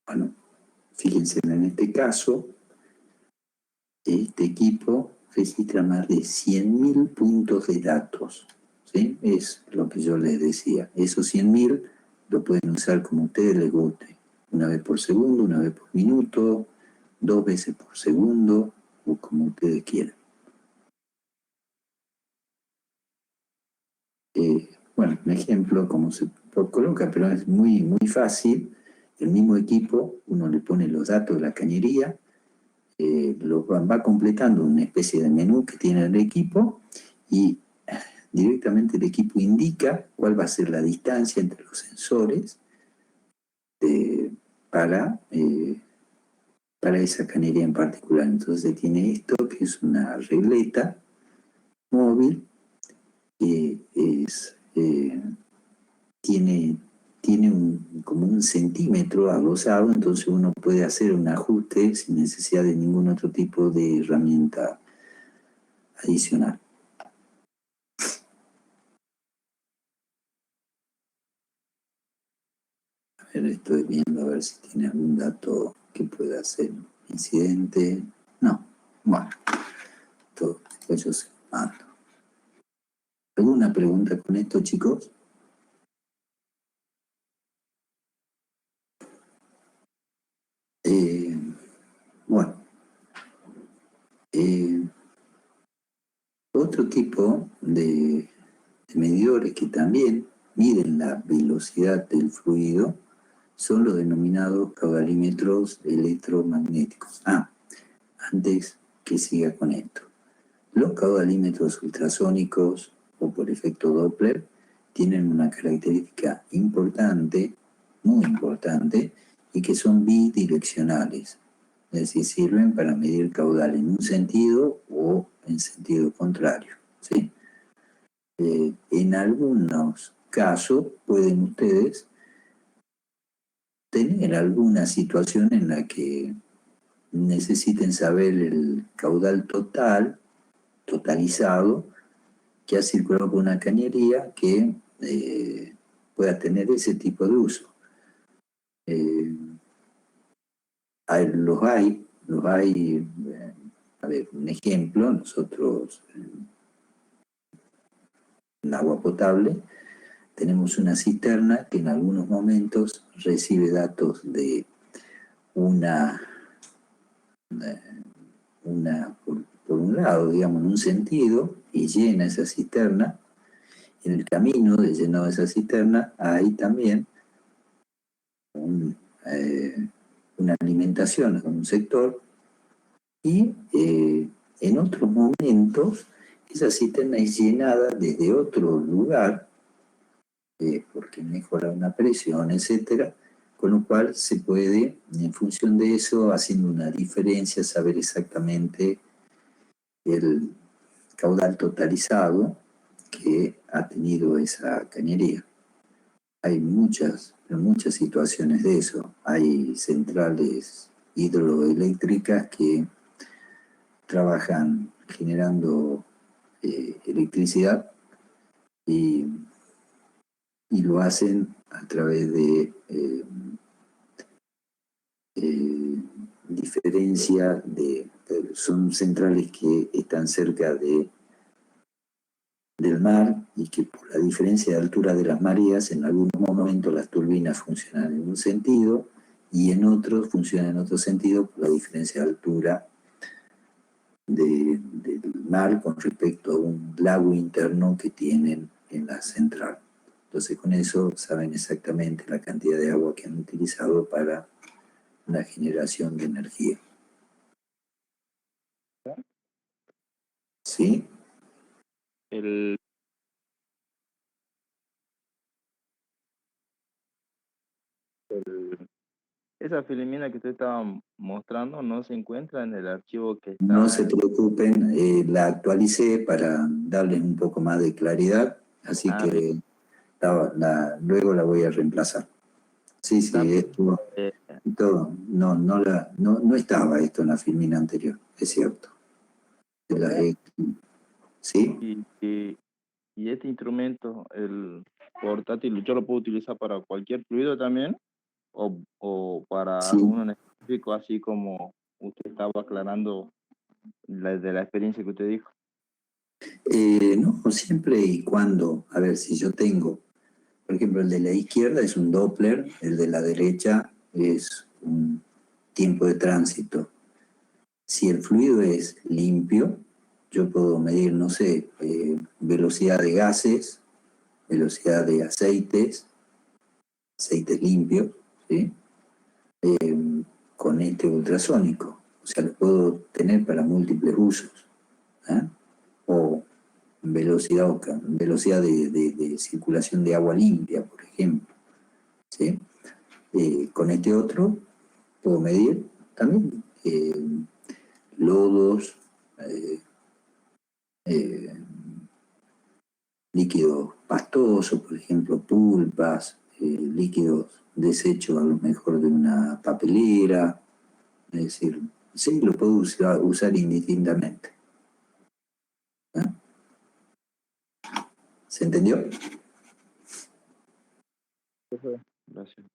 Bueno, fíjense, en este caso, este equipo registra más de 100.000 puntos de datos, ¿sí? Es lo que yo les decía. Esos 100.000 lo pueden usar como a ustedes les guste. Una vez por segundo, una vez por minuto, 2 veces por segundo, o como ustedes quieran. Bueno, un ejemplo, como se coloca, pero es muy, muy fácil. El mismo equipo, uno le pone los datos de la cañería, va completando una especie de menú que tiene el equipo, y directamente el equipo indica cuál va a ser la distancia entre los sensores para esa cañería en particular. Entonces tiene esto, que es una regleta móvil, que tiene como un centímetro adosado, entonces uno puede hacer un ajuste sin necesidad de ningún otro tipo de herramienta adicional. A ver, estoy viendo a ver si tiene algún dato que pueda ser incidente. No, bueno, todo, después yo se mando. ¿Alguna pregunta con esto, chicos? Otro tipo de medidores que también miden la velocidad del fluido son los denominados caudalímetros electromagnéticos. Antes que siga con esto. Los caudalímetros ultrasónicos o por efecto Doppler tienen una característica importante, muy importante, y que son bidireccionales. Es decir, sirven para medir caudal en un sentido o en sentido contrario, ¿sí? En algunos casos pueden ustedes tener alguna situación en la que necesiten saber el caudal totalizado, que ha circulado por una cañería que pueda tener ese tipo de uso. Los hay, a ver, un ejemplo, nosotros en agua potable tenemos una cisterna que en algunos momentos recibe datos de por un lado, digamos, en un sentido, y llena esa cisterna. En el camino de llenado de esa cisterna hay también una alimentación a un sector, y en otros momentos esa cisterna es llenada desde otro lugar, porque mejora una presión, etcétera, con lo cual se puede, en función de eso, haciendo una diferencia, saber exactamente el caudal totalizado que ha tenido esa cañería. Hay muchas situaciones de eso. Hay centrales hidroeléctricas que trabajan generando electricidad y lo hacen a través de diferencia son centrales que están cerca del mar, y que por la diferencia de altura de las mareas, en algún momento las turbinas funcionan en un sentido y en otros funcionan en otro sentido por la diferencia de altura del mar con respecto a un lago interno que tienen en la central. Entonces con eso saben exactamente la cantidad de agua que han utilizado para la generación de energía. ¿Sí? Esa filmina que usted estaba mostrando no se encuentra en el archivo que está... No se preocupen, la actualicé para darles un poco más de claridad, así que luego la voy a reemplazar. Sí, esto, no estaba esto en la filmina anterior, es cierto. ¿Sí? Y este instrumento, el portátil, ¿yo lo puedo utilizar para cualquier fluido también? ¿O para Sí. alguno en específico, así como usted estaba aclarando de la experiencia que usted dijo? No, siempre y cuando, a ver, si yo tengo, por ejemplo, el de la izquierda es un Doppler, el de la derecha es un tiempo de tránsito. Si el fluido es limpio, yo puedo medir, no sé, velocidad de gases, velocidad de aceites limpios, ¿sí? Con este ultrasónico. O sea, lo puedo tener para múltiples usos. O velocidad de circulación de agua limpia, por ejemplo. ¿Sí? Con este otro puedo medir también lodos, líquidos pastosos, por ejemplo, pulpas, líquidos desechos a lo mejor de una papelera. Es decir, sí, lo puedo usar indistintamente. ¿Se entendió? Gracias.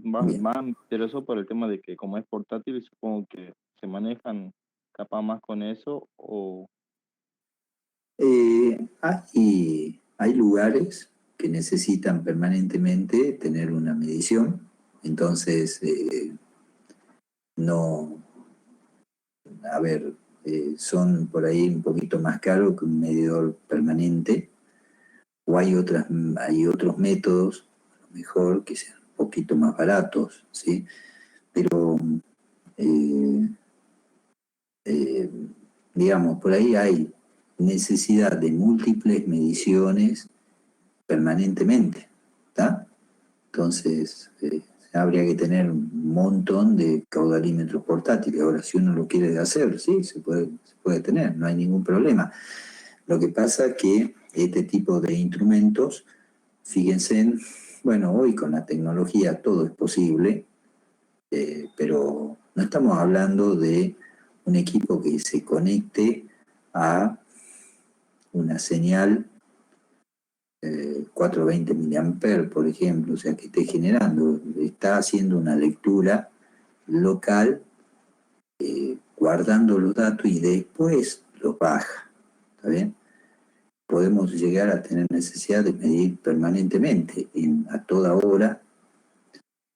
Más me interesó por el tema de que como es portátil, supongo que se manejan capaz más con eso o... Hay lugares que necesitan permanentemente tener una medición, entonces no, a ver, son por ahí un poquito más caros que un medidor permanente, o hay otros métodos, a lo mejor, que sean un poquito más baratos, ¿sí? Pero, digamos, por ahí hay necesidad de múltiples mediciones permanentemente, ¿está? Entonces, habría que tener un montón de caudalímetros portátiles. Ahora, si uno lo quiere hacer, sí, se puede tener, no hay ningún problema. Lo que pasa es que este tipo de instrumentos, fíjense, bueno, hoy con la tecnología todo es posible, pero no estamos hablando de un equipo que se conecte a una señal 420 mA, por ejemplo, o sea, que esté generando, está haciendo una lectura local, guardando los datos y después los baja, ¿está bien? Podemos llegar a tener necesidad de medir permanentemente, a toda hora,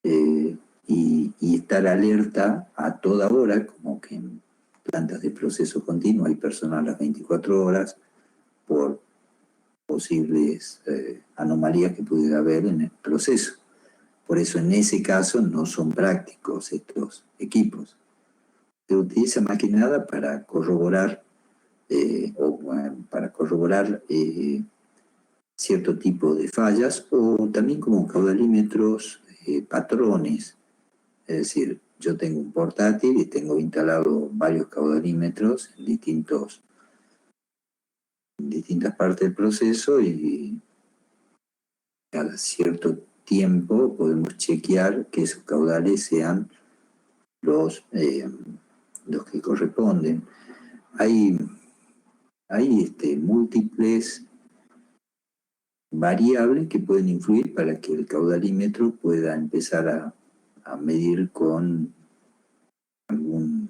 y estar alerta a toda hora, como que en plantas de proceso continuo hay personal a las 24 horas por posibles anomalías que pudiera haber en el proceso. Por eso en ese caso no son prácticos estos equipos. Se utiliza más que nada para corroborar cierto tipo de fallas, o también como caudalímetros patrones. Es decir, yo tengo un portátil y tengo instalado varios caudalímetros en distintas partes del proceso, y cada cierto tiempo podemos chequear que esos caudales sean los que corresponden. Hay múltiples variables que pueden influir para que el caudalímetro pueda empezar a medir con algún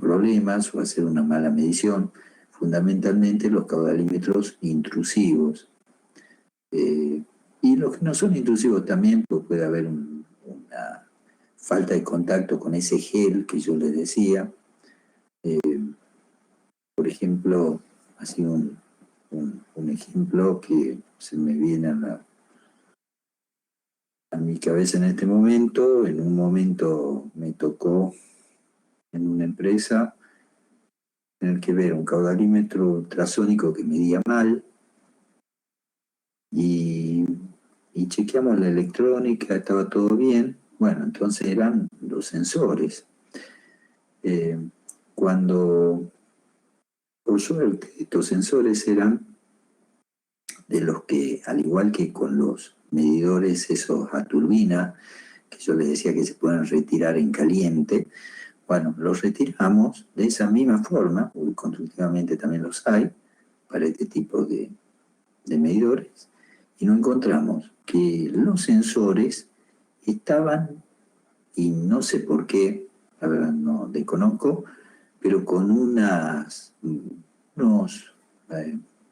problemas o hacer una mala medición. Fundamentalmente los caudalímetros intrusivos. Y los que no son intrusivos también, pues puede haber una falta de contacto con ese gel que yo les decía. Por ejemplo, así un ejemplo que se me viene a mi cabeza en este momento. En un momento me tocó en una empresa tener que ver un caudalímetro ultrasónico que medía mal, y chequeamos la electrónica, estaba todo bien. Bueno, entonces eran los sensores. Cuando, por suerte, estos sensores eran de los que, al igual que con los medidores esos a turbina, que yo les decía que se pueden retirar en caliente, bueno, los retiramos de esa misma forma, constructivamente también los hay para este tipo de medidores, y nos encontramos que los sensores estaban, y no sé por qué, la verdad no desconozco, pero con unos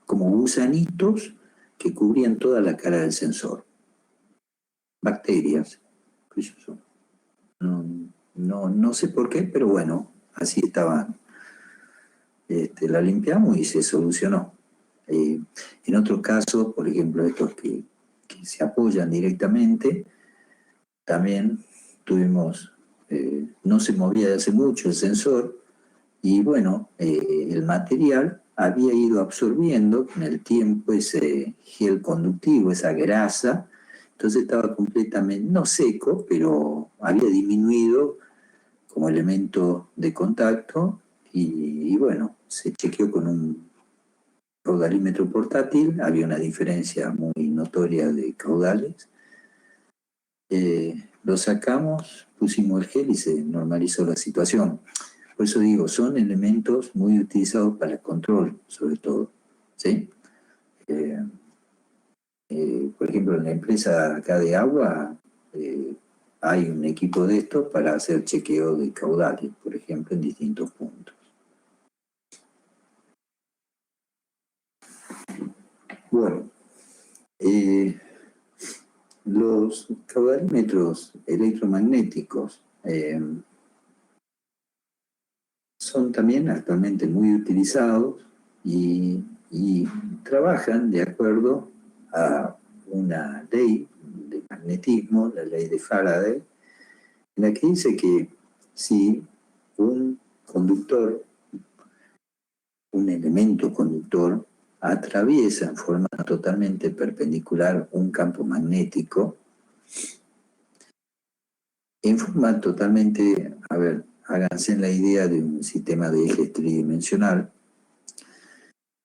como gusanitos que cubrían toda la cara del sensor. Bacterias, qué sé yo. No sé por qué, pero bueno, así estaban. La limpiamos y se solucionó. En otros casos, por ejemplo, estos que se apoyan directamente, también tuvimos, no se movía de hace mucho el sensor, y bueno, el material había ido absorbiendo con el tiempo ese gel conductivo, esa grasa. Entonces estaba completamente, no seco, pero había disminuido como elemento de contacto, y bueno, se chequeó con un caudalímetro portátil, había una diferencia muy notoria de caudales. Lo sacamos, pusimos el gel y se normalizó la situación. Por eso digo, son elementos muy utilizados para el control, sobre todo, ¿sí? Por ejemplo, en la empresa acá de agua hay un equipo de estos para hacer chequeo de caudales, por ejemplo, en distintos puntos. Bueno, los caudalímetros electromagnéticos son también actualmente muy utilizados y trabajan de acuerdo a una ley de magnetismo, la ley de Faraday, en la que dice que si un conductor, un elemento conductor, atraviesa en forma totalmente perpendicular un campo magnético, en forma totalmente, a ver, háganse en la idea de un sistema de ejes tridimensional,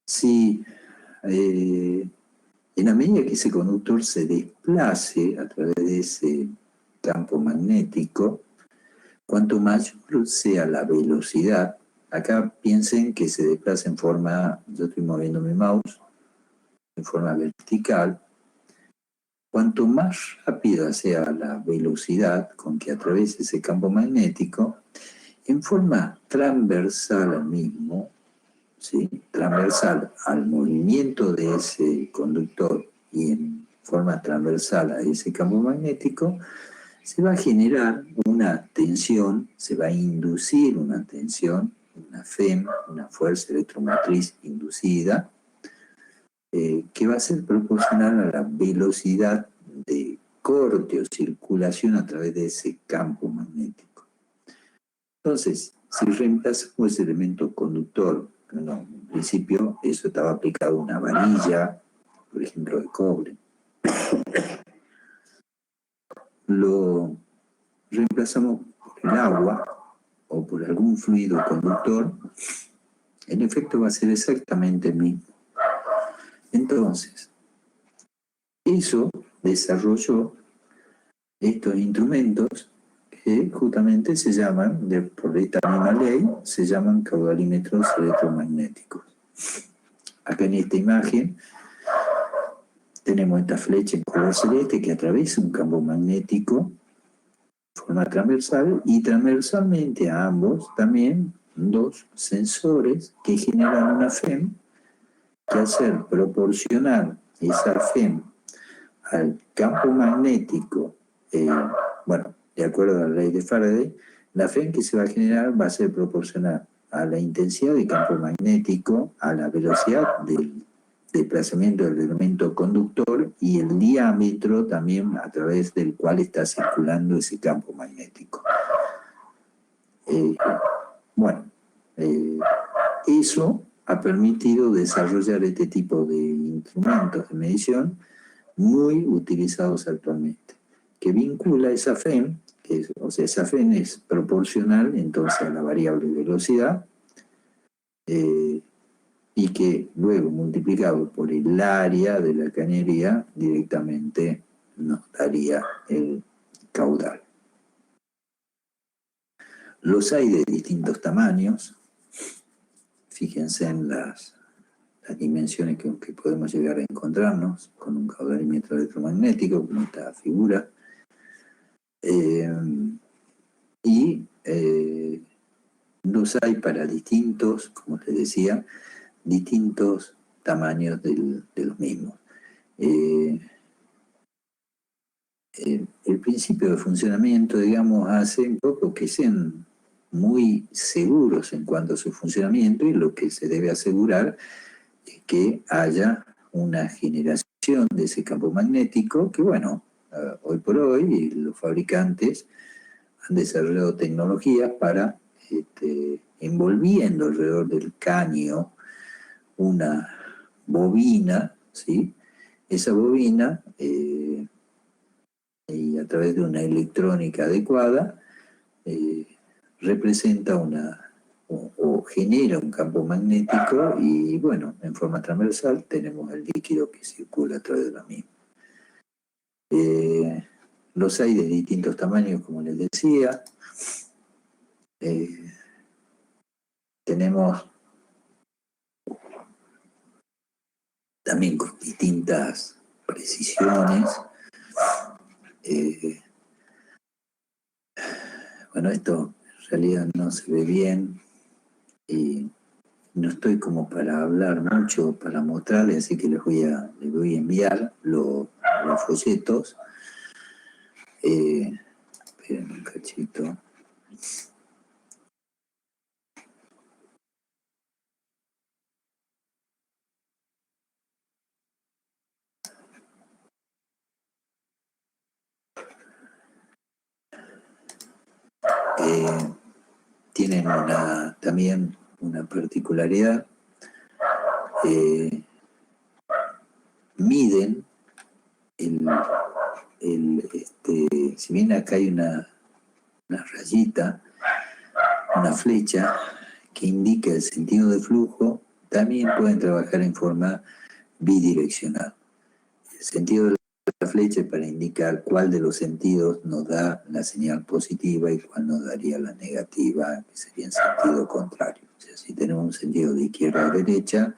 si en la medida que ese conductor se desplace a través de ese campo magnético, cuanto mayor sea la velocidad, acá piensen que se desplaza en forma, yo estoy moviendo mi mouse, en forma vertical, cuanto más rápida sea la velocidad con que atraviese ese campo magnético, en forma transversal al mismo, ¿sí? Transversal al movimiento de ese conductor y en forma transversal a ese campo magnético, se va a generar una tensión, se va a inducir una tensión, una FEM, una fuerza electromotriz inducida, que va a ser proporcional a la velocidad de corte o circulación a través de ese campo magnético. Entonces, si reemplazamos ese elemento conductor, no, en principio eso estaba aplicado a una varilla, por ejemplo, de cobre, lo reemplazamos por el agua o por algún fluido conductor, el efecto va a ser exactamente el mismo. Entonces, eso desarrolló estos instrumentos que justamente se llaman, por esta misma ley, se llaman caudalímetros electromagnéticos. Acá en esta imagen tenemos esta flecha en color celeste que atraviesa un campo magnético de forma transversal y transversalmente a ambos también dos sensores que generan una FEM que al ser proporcional esa FEM al campo magnético, bueno, de acuerdo a la ley de Faraday, la FEM que se va a generar va a ser proporcional a la intensidad del campo magnético, a la velocidad del desplazamiento del elemento conductor y el diámetro también a través del cual está circulando ese campo magnético. Eso ha permitido desarrollar este tipo de instrumentos de medición muy utilizados actualmente, que vincula esa FEM, o sea, esa FEM es proporcional entonces a la variable velocidad, y que luego multiplicado por el área de la cañería directamente nos daría el caudal. Los hay de distintos tamaños, fíjense en las dimensiones que podemos llegar a encontrarnos con un caudalímetro electromagnético, como esta figura, los hay para distintos, como les decía, distintos tamaños de los mismos. El principio de funcionamiento, digamos, hace un poco que sean muy seguros en cuanto a su funcionamiento, y lo que se debe asegurar es que haya una generación de ese campo magnético que, bueno, hoy por hoy los fabricantes han desarrollado tecnologías para, envolviendo alrededor del caño una bobina, ¿sí? Esa bobina, y a través de una electrónica adecuada, representa o genera un campo magnético y, bueno, en forma transversal tenemos el líquido que circula a través de la misma. Los hay de distintos tamaños, como les decía. Tenemos también con distintas precisiones. Bueno, esto en realidad no se ve bien y no estoy como para hablar mucho, para mostrarles, así que les voy a enviar los folletos. Esperen un cachito. Tienen también una particularidad. Miden si bien acá hay una rayita, una flecha que indica el sentido de flujo, también pueden trabajar en forma bidireccional. El sentido de la flecha es para indicar cuál de los sentidos nos da la señal positiva y cuál nos daría la negativa, que sería en sentido contrario. O sea, si tenemos un sentido de izquierda a derecha,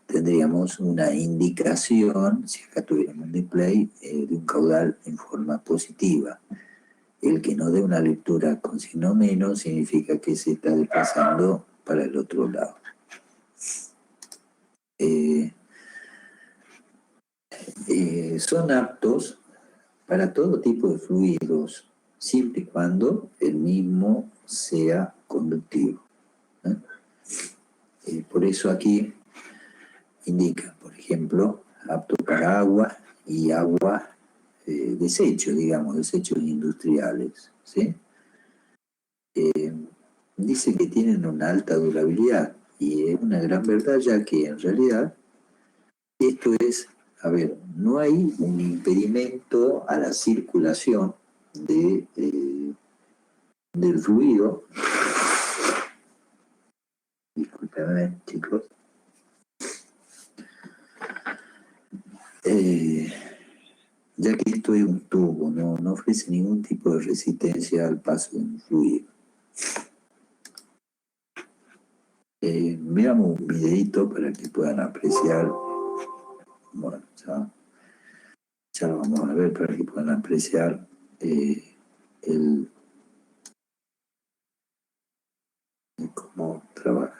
tendríamos una indicación, si acá tuviéramos un display, de un caudal en forma positiva. El que nos dé una lectura con signo menos significa que se está desplazando para el otro lado. Son aptos para todo tipo de fluidos, siempre y cuando el mismo sea conductivo. Por eso aquí indica, por ejemplo, apto para agua y agua desechos, digamos, desechos industriales, ¿sí? Dice que tienen una alta durabilidad y es una gran verdad, ya que en realidad esto es, no hay un impedimento a la circulación del fluido. Discúlpenme, chicos. Ya que esto es un tubo, no ofrece ningún tipo de resistencia al paso de un fluido. Veamos un videito para que puedan apreciar. Bueno, ya lo vamos a ver para que puedan apreciar cómo trabaja.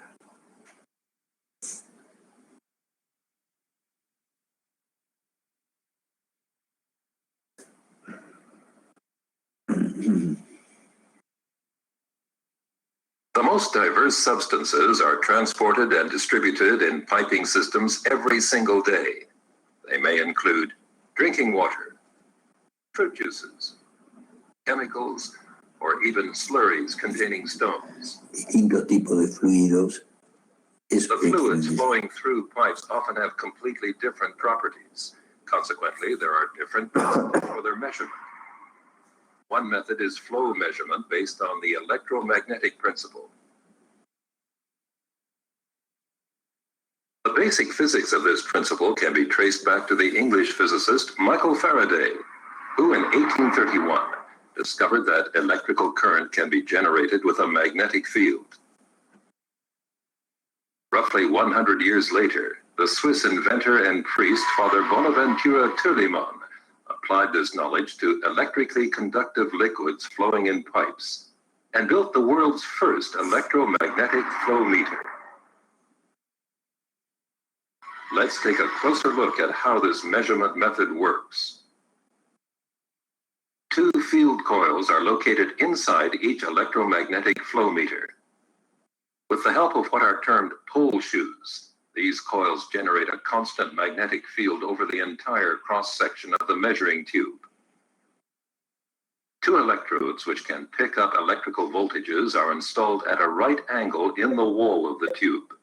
The most diverse substances are transported and distributed in piping systems every single day. They may include drinking water, fruit juices, chemicals, or even slurries containing stones. Distintos tipos de fluidos. The fluids flowing through pipes often have completely different properties. Consequently, there are different methods for their measurement. One method is flow measurement based on the electromagnetic principle. The basic physics of this principle can be traced back to the English physicist Michael Faraday, who in 1831 discovered that electrical current can be generated with a magnetic field. Roughly 100 years later, the Swiss inventor and priest Father Bonaventura Turliman applied this knowledge to electrically conductive liquids flowing in pipes and built the world's first electromagnetic flow meter. Let's take a closer look at how this measurement method works. Two field coils are located inside each electromagnetic flow meter. With the help of what are termed pole shoes, these coils generate a constant magnetic field over the entire cross-section of the measuring tube. Two electrodes which can pick up electrical voltages are installed at a right angle in the wall of the tube.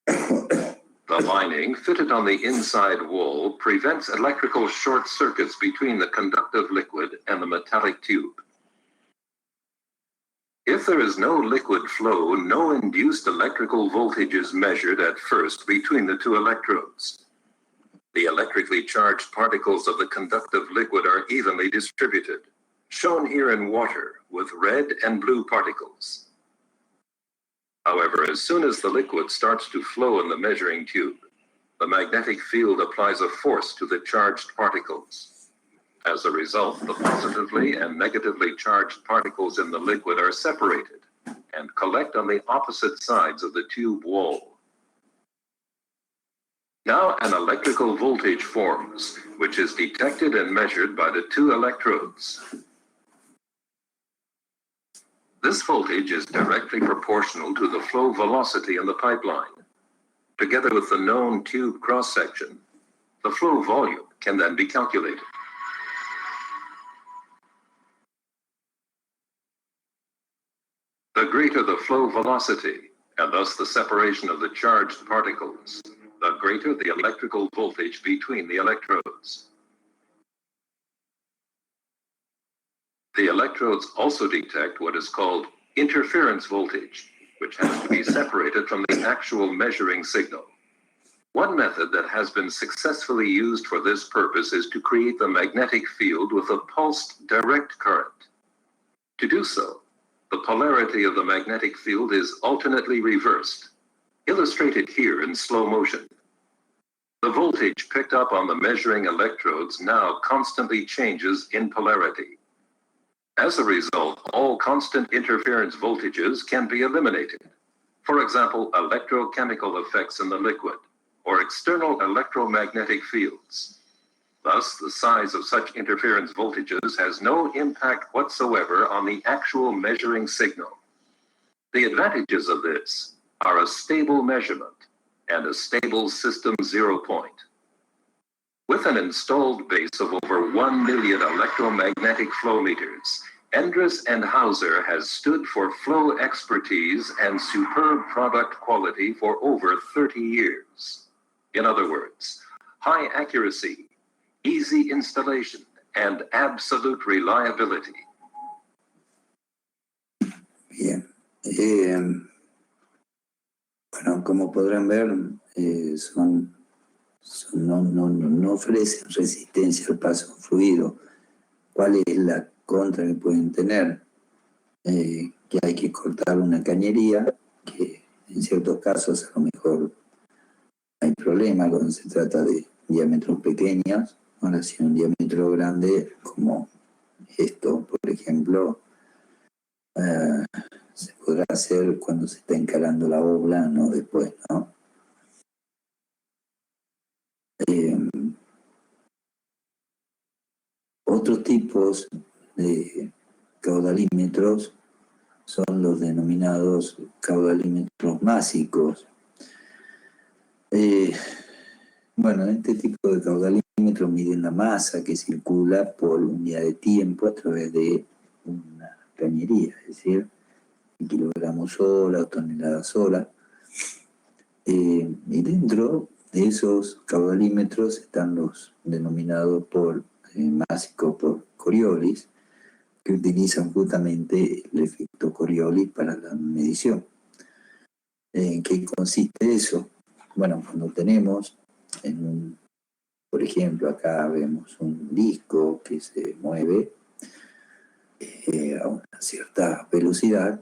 The lining fitted on the inside wall prevents electrical short circuits between the conductive liquid and the metallic tube. If there is no liquid flow, no induced electrical voltage is measured at first between the two electrodes. The electrically charged particles of the conductive liquid are evenly distributed, shown here in water with red and blue particles. However, as soon as the liquid starts to flow in the measuring tube, the magnetic field applies a force to the charged particles. As a result, the positively and negatively charged particles in the liquid are separated and collect on the opposite sides of the tube wall. Now an electrical voltage forms, which is detected and measured by the two electrodes. This voltage is directly proportional to the flow velocity in the pipeline. Together with the known tube cross-section, the flow volume can then be calculated. The greater the flow velocity, and thus the separation of the charged particles, the greater the electrical voltage between the electrodes. The electrodes also detect what is called interference voltage, which has to be separated from the actual measuring signal. One method that has been successfully used for this purpose is to create the magnetic field with a pulsed direct current. To do so, the polarity of the magnetic field is alternately reversed, illustrated here in slow motion. The voltage picked up on the measuring electrodes now constantly changes in polarity. As a result, all constant interference voltages can be eliminated. For example, electrochemical effects in the liquid, or external electromagnetic fields. Thus, the size of such interference voltages has no impact whatsoever on the actual measuring signal. The advantages of this are a stable measurement and a stable system zero point. With an installed base of over 1 million electromagnetic flow meters, Endress and Hauser has stood for flow expertise and superb product quality for over 30 years. In other words, high accuracy, easy installation, and absolute reliability. Bien. Bueno, como podrán ver, no ofrecen resistencia al paso fluido. ¿Cuál es la contra que pueden tener? Que hay que cortar una cañería, que en ciertos casos a lo mejor hay problema cuando se trata de diámetros pequeños. Ahora, si un diámetro grande, como esto, por ejemplo, se podrá hacer cuando se está encalando la obra, no después, ¿no? Otros tipos de caudalímetros son los denominados caudalímetros másicos. Bueno, este tipo de caudalímetros miden la masa que circula por unidad de tiempo a través de una cañería, es decir, kilogramos hora o toneladas hora. Y dentro de esos caudalímetros están los denominados por másicos por Coriolis, que utilizan justamente el efecto Coriolis para la medición. ¿En qué consiste eso? Bueno, cuando tenemos, por ejemplo, acá vemos un disco que se mueve a una cierta velocidad.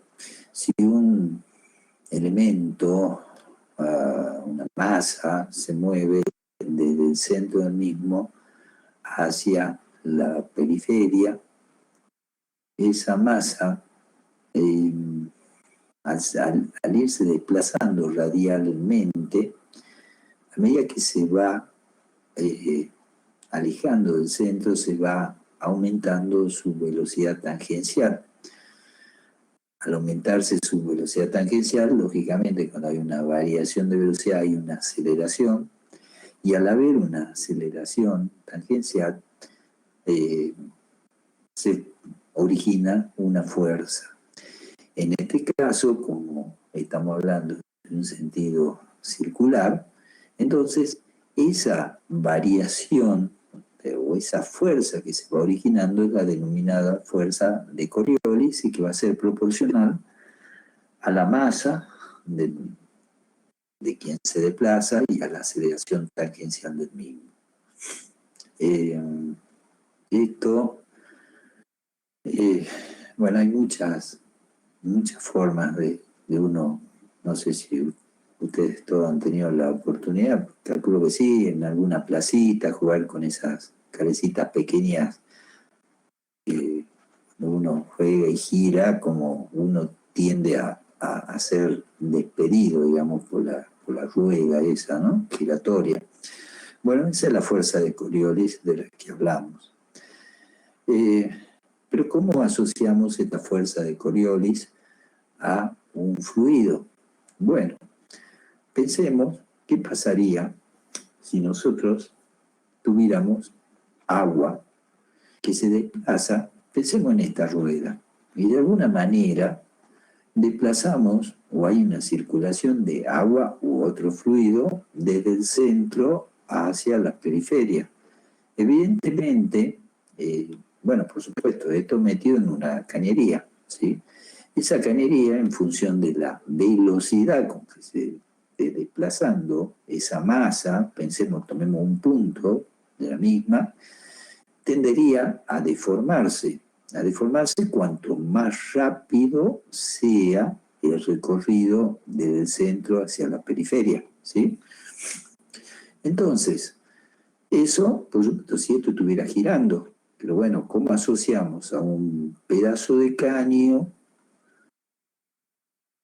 Si un elemento, una masa, se mueve desde el centro del mismo hacia la periferia, esa masa, al irse desplazando radialmente, a medida que se va alejando del centro, se va aumentando su velocidad tangencial. Al aumentarse su velocidad tangencial, lógicamente, cuando hay una variación de velocidad, hay una aceleración, y al haber una aceleración tangencial, se origina una fuerza. En este caso, como estamos hablando en un sentido circular, entonces esa variación o esa fuerza que se va originando es la denominada fuerza de Coriolis y que va a ser proporcional a la masa de quien se desplaza y a la aceleración tangencial del mismo. Bueno, hay muchas formas de uno, no sé si ustedes todos han tenido la oportunidad, calculo que sí, en alguna placita, jugar con esas cabecitas pequeñas que uno juega y gira, como uno tiende a ser despedido, digamos, por la rueda esa, ¿no? Giratoria. Bueno, esa es la fuerza de Coriolis de la que hablamos. Pero ¿cómo asociamos esta fuerza de Coriolis a un fluido? Bueno, pensemos qué pasaría si nosotros tuviéramos agua que se desplaza, pensemos en esta rueda, y de alguna manera desplazamos, o hay una circulación de agua u otro fluido desde el centro hacia la periferia. Evidentemente, bueno, por supuesto, esto metido en una cañería, ¿sí? Esa cañería, en función de la velocidad con que se esté desplazando esa masa, pensemos, tomemos un punto de la misma, tendería a deformarse cuanto más rápido sea el recorrido desde el centro hacia la periferia, ¿sí? Entonces, eso, por supuesto, si esto estuviera girando, pero bueno, ¿cómo asociamos a un pedazo de caño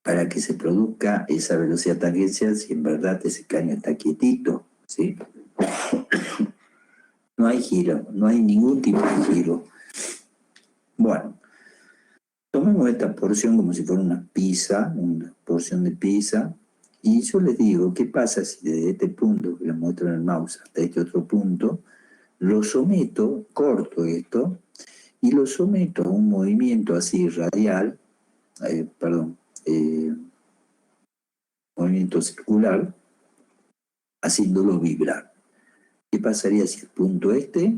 para que se produzca esa velocidad tangencial si en verdad ese caño está quietito, ¿sí? No hay giro, no hay ningún tipo de giro. Bueno, tomemos esta porción como si fuera una pizza, una porción de pizza, y yo les digo, ¿qué pasa si desde este punto, que les muestro en el mouse, hasta este otro punto, lo someto, corto esto, y lo someto a un movimiento así radial, movimiento circular, haciéndolo vibrar? ¿Qué pasaría si el punto este,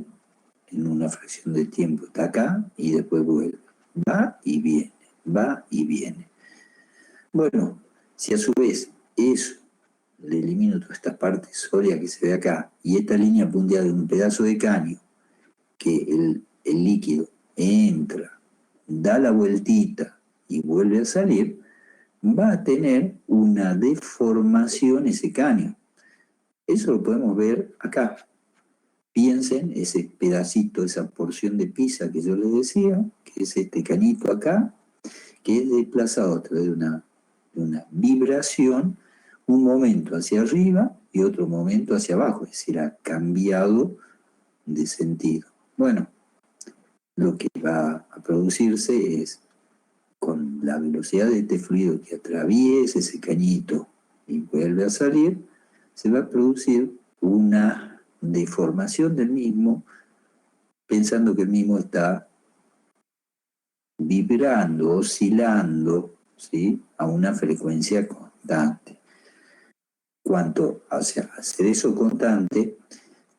en una fracción de tiempo, está acá y después vuelve? Va y viene, va y viene. Bueno, si a su vez eso le elimino toda esta parte sólida que se ve acá y esta línea punteada de un pedazo de caño, que el líquido entra, da la vueltita y vuelve a salir, va a tener una deformación ese caño. Eso lo podemos ver acá. Piensen ese pedacito, esa porción de pizza que yo les decía, que es este cañito acá, que es desplazado a través de una vibración, un momento hacia arriba y otro momento hacia abajo, es decir, ha cambiado de sentido. Bueno, lo que va a producirse es, con la velocidad de este fluido que atraviesa ese cañito y vuelve a salir, se va a producir una deformación del mismo, pensando que el mismo está vibrando, oscilando, ¿sí?, a una frecuencia constante. Cuanto hacia hacer eso constante,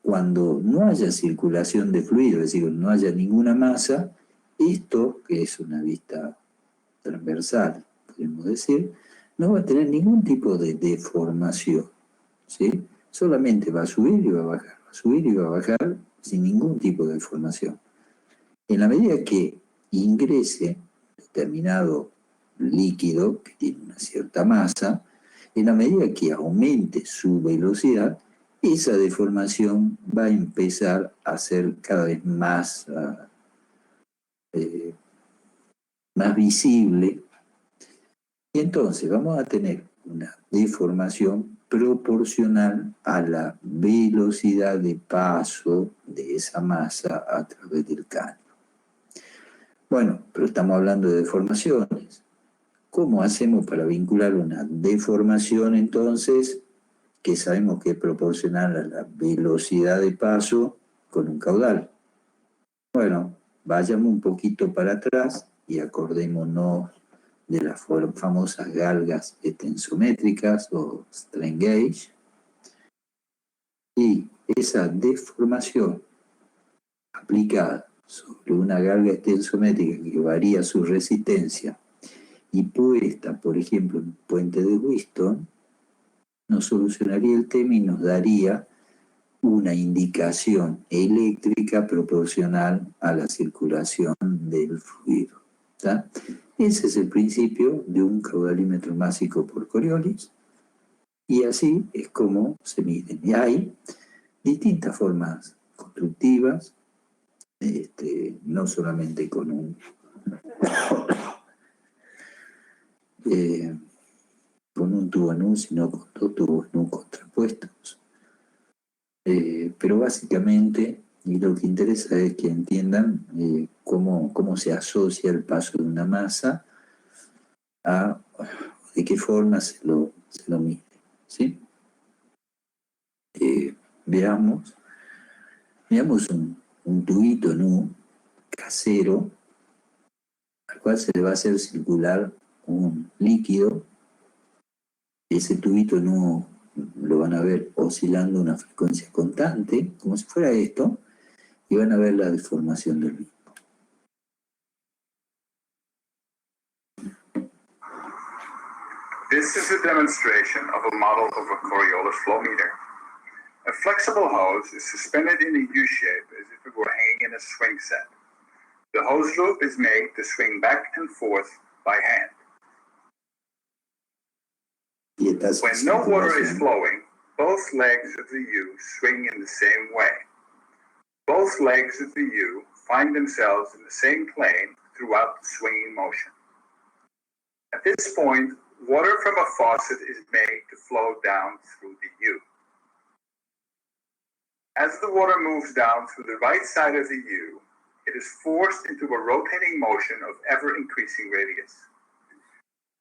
cuando no haya circulación de fluido, es decir, no haya ninguna masa, esto, que es una vista transversal, podemos decir, no va a tener ningún tipo de deformación, ¿sí? Solamente va a subir y va a bajar, va a subir y va a bajar sin ningún tipo de deformación. En la medida que ingrese determinado líquido que tiene una cierta masa, en la medida que aumente su velocidad, esa deformación va a empezar a ser cada vez más visible. Y entonces vamos a tener una deformación proporcional a la velocidad de paso de esa masa a través del caño. Bueno, pero estamos hablando de deformaciones. ¿Cómo hacemos para vincular una deformación entonces, que sabemos que es proporcional a la velocidad de paso, con un caudal? Bueno, vayamos un poquito para atrás y acordémonos de las famosas galgas tensométricas o strain gauge. Y esa deformación aplicada sobre una galga tensométrica que varía su resistencia y puesta, por ejemplo, en un puente de Wheatstone, nos solucionaría el tema y nos daría una indicación eléctrica proporcional a la circulación del fluido. ¿Tá? Ese es el principio de un caudalímetro másico por Coriolis, y así es como se miden. Y hay distintas formas constructivas, no solamente con un tubo NU, sino con dos tubos NU contrapuestos. Pero básicamente, y lo que interesa es que entiendan cómo se asocia el paso de una masa a de qué forma se lo mide, ¿sí? Veamos un tubito nu casero al cual se le va a hacer circular un líquido. Ese tubito nu lo van a ver oscilando a una frecuencia constante, como si fuera esto, y van a ver la deformación del mismo. This is a demonstration of a model of a Coriolis flow meter. A flexible hose is suspended in a U-shape as if it were hanging in a swing set. The hose loop is made to swing back and forth by hand. When no water is flowing, both legs of the U swing in the same way. Both legs of the U find themselves in the same plane throughout the swinging motion. At this point, water from a faucet is made to flow down through the U. As the water moves down through the right side of the U, it is forced into a rotating motion of ever-increasing radius.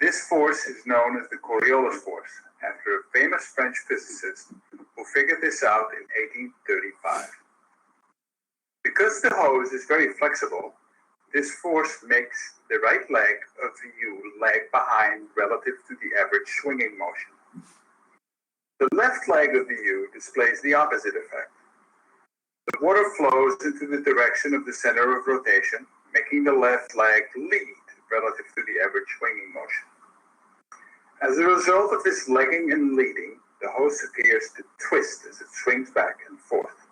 This force is known as the Coriolis force, after a famous French physicist who figured this out in 1835. Because the hose is very flexible, this force makes the right leg of the U lag behind relative to the average swinging motion. The left leg of the U displays the opposite effect. The water flows into the direction of the center of rotation, making the left leg lead relative to the average swinging motion. As a result of this legging and leading, the hose appears to twist as it swings back and forth.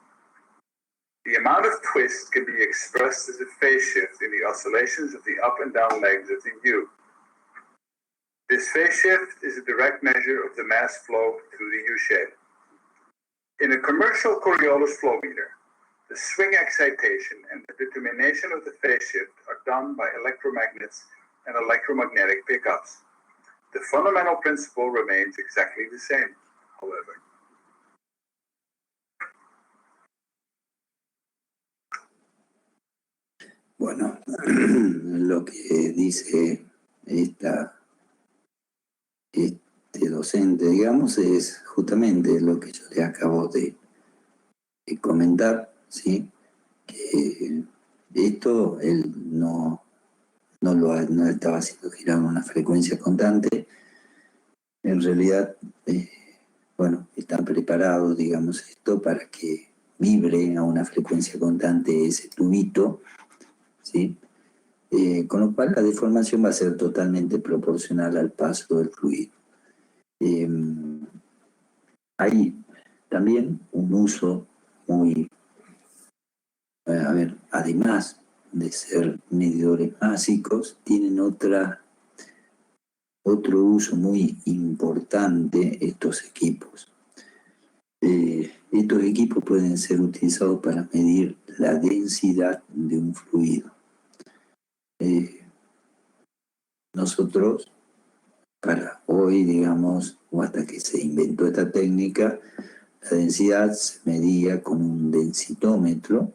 The amount of twist can be expressed as a phase shift in the oscillations of the up and down legs of the U. This phase shift is a direct measure of the mass flow through the U-shape. In a commercial Coriolis flow meter, the swing excitation and the determination of the phase shift are done by electromagnets and electromagnetic pickups. The fundamental principle remains exactly the same, however. Bueno, lo que dice este docente, digamos, es justamente lo que yo le acabo de comentar, ¿sí? Que esto él no estaba haciendo girar una frecuencia constante. En realidad, bueno, están preparados, digamos, esto para que vibre a una frecuencia constante ese tubito, ¿sí? Con lo cual la deformación va a ser totalmente proporcional al paso del fluido. Hay también un uso muy, además de ser medidores básicos, tienen otro uso muy importante estos equipos. Estos equipos pueden ser utilizados para medir la densidad de un fluido. Nosotros, para hoy, digamos, o hasta que se inventó esta técnica, la densidad se medía con un densitómetro,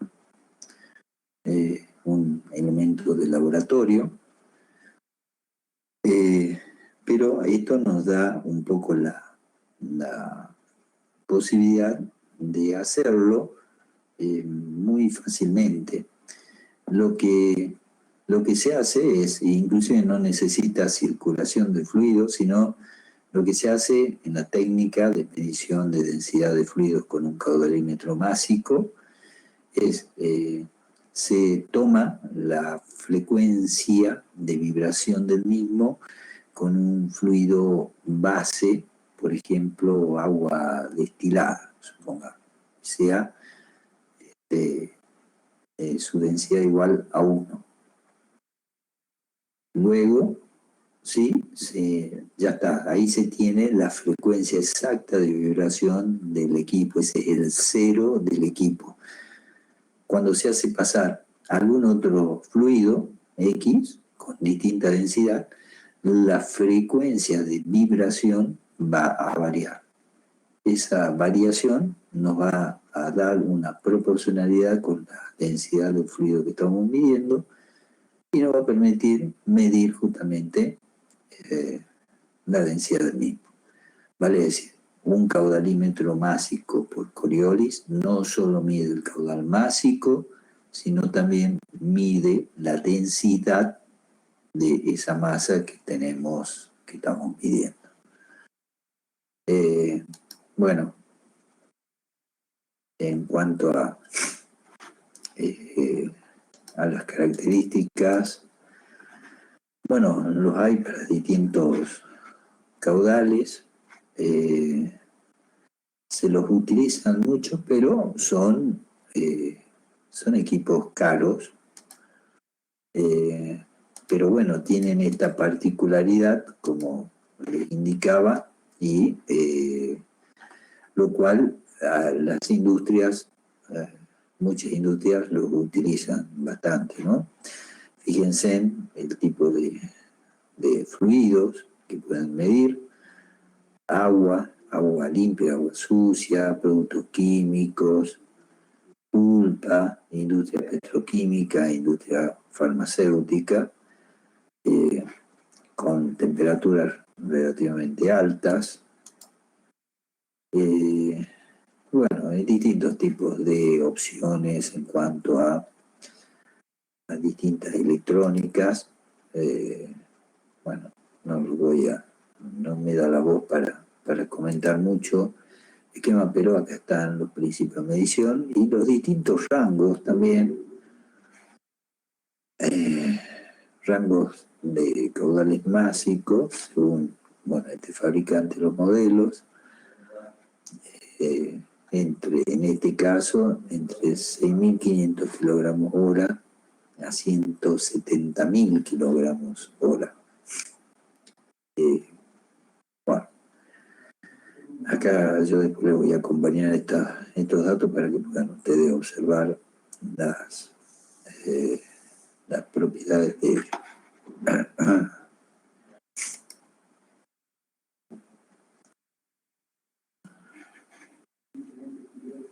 un elemento de laboratorio, pero esto nos da un poco la posibilidad de hacerlo muy fácilmente. Lo que se hace es, inclusive no necesita circulación de fluidos, sino lo que se hace en la técnica de medición de densidad de fluidos con un caudalímetro másico es, se toma la frecuencia de vibración del mismo con un fluido base, por ejemplo, agua destilada, suponga, sea su densidad igual a 1. Luego, sí, ya está, ahí se tiene la frecuencia exacta de vibración del equipo, ese es el cero del equipo. Cuando se hace pasar algún otro fluido, X, con distinta densidad, la frecuencia de vibración va a variar. Esa variación nos va a dar una proporcionalidad con la densidad del fluido que estamos midiendo y nos va a permitir medir justamente la densidad del mismo. Vale decir, un caudalímetro másico por Coriolis no solo mide el caudal másico, sino también mide la densidad de esa masa que tenemos, que estamos midiendo. Bueno, en cuanto a las características, bueno, los hay para distintos caudales, se los utilizan mucho, pero son equipos caros, pero bueno, tienen esta particularidad, como les indicaba, y lo cual a las industrias, muchas industrias los utilizan bastante, ¿no? Fíjense en el tipo de fluidos que pueden medir: agua limpia, agua sucia, productos químicos, pulpa, industria petroquímica, industria farmacéutica, con temperaturas relativamente altas. Bueno, hay distintos tipos de opciones en cuanto a distintas electrónicas. Bueno, no me da la voz para comentar mucho esquema, pero acá están los principios de medición y los distintos rangos también, rangos de caudales másicos, según, bueno, este fabricante, los modelos, en este caso, entre 6.500 kilogramos hora a 170.000 kilogramos hora. Bueno, acá yo después les voy a acompañar estos datos para que puedan ustedes observar las propiedades de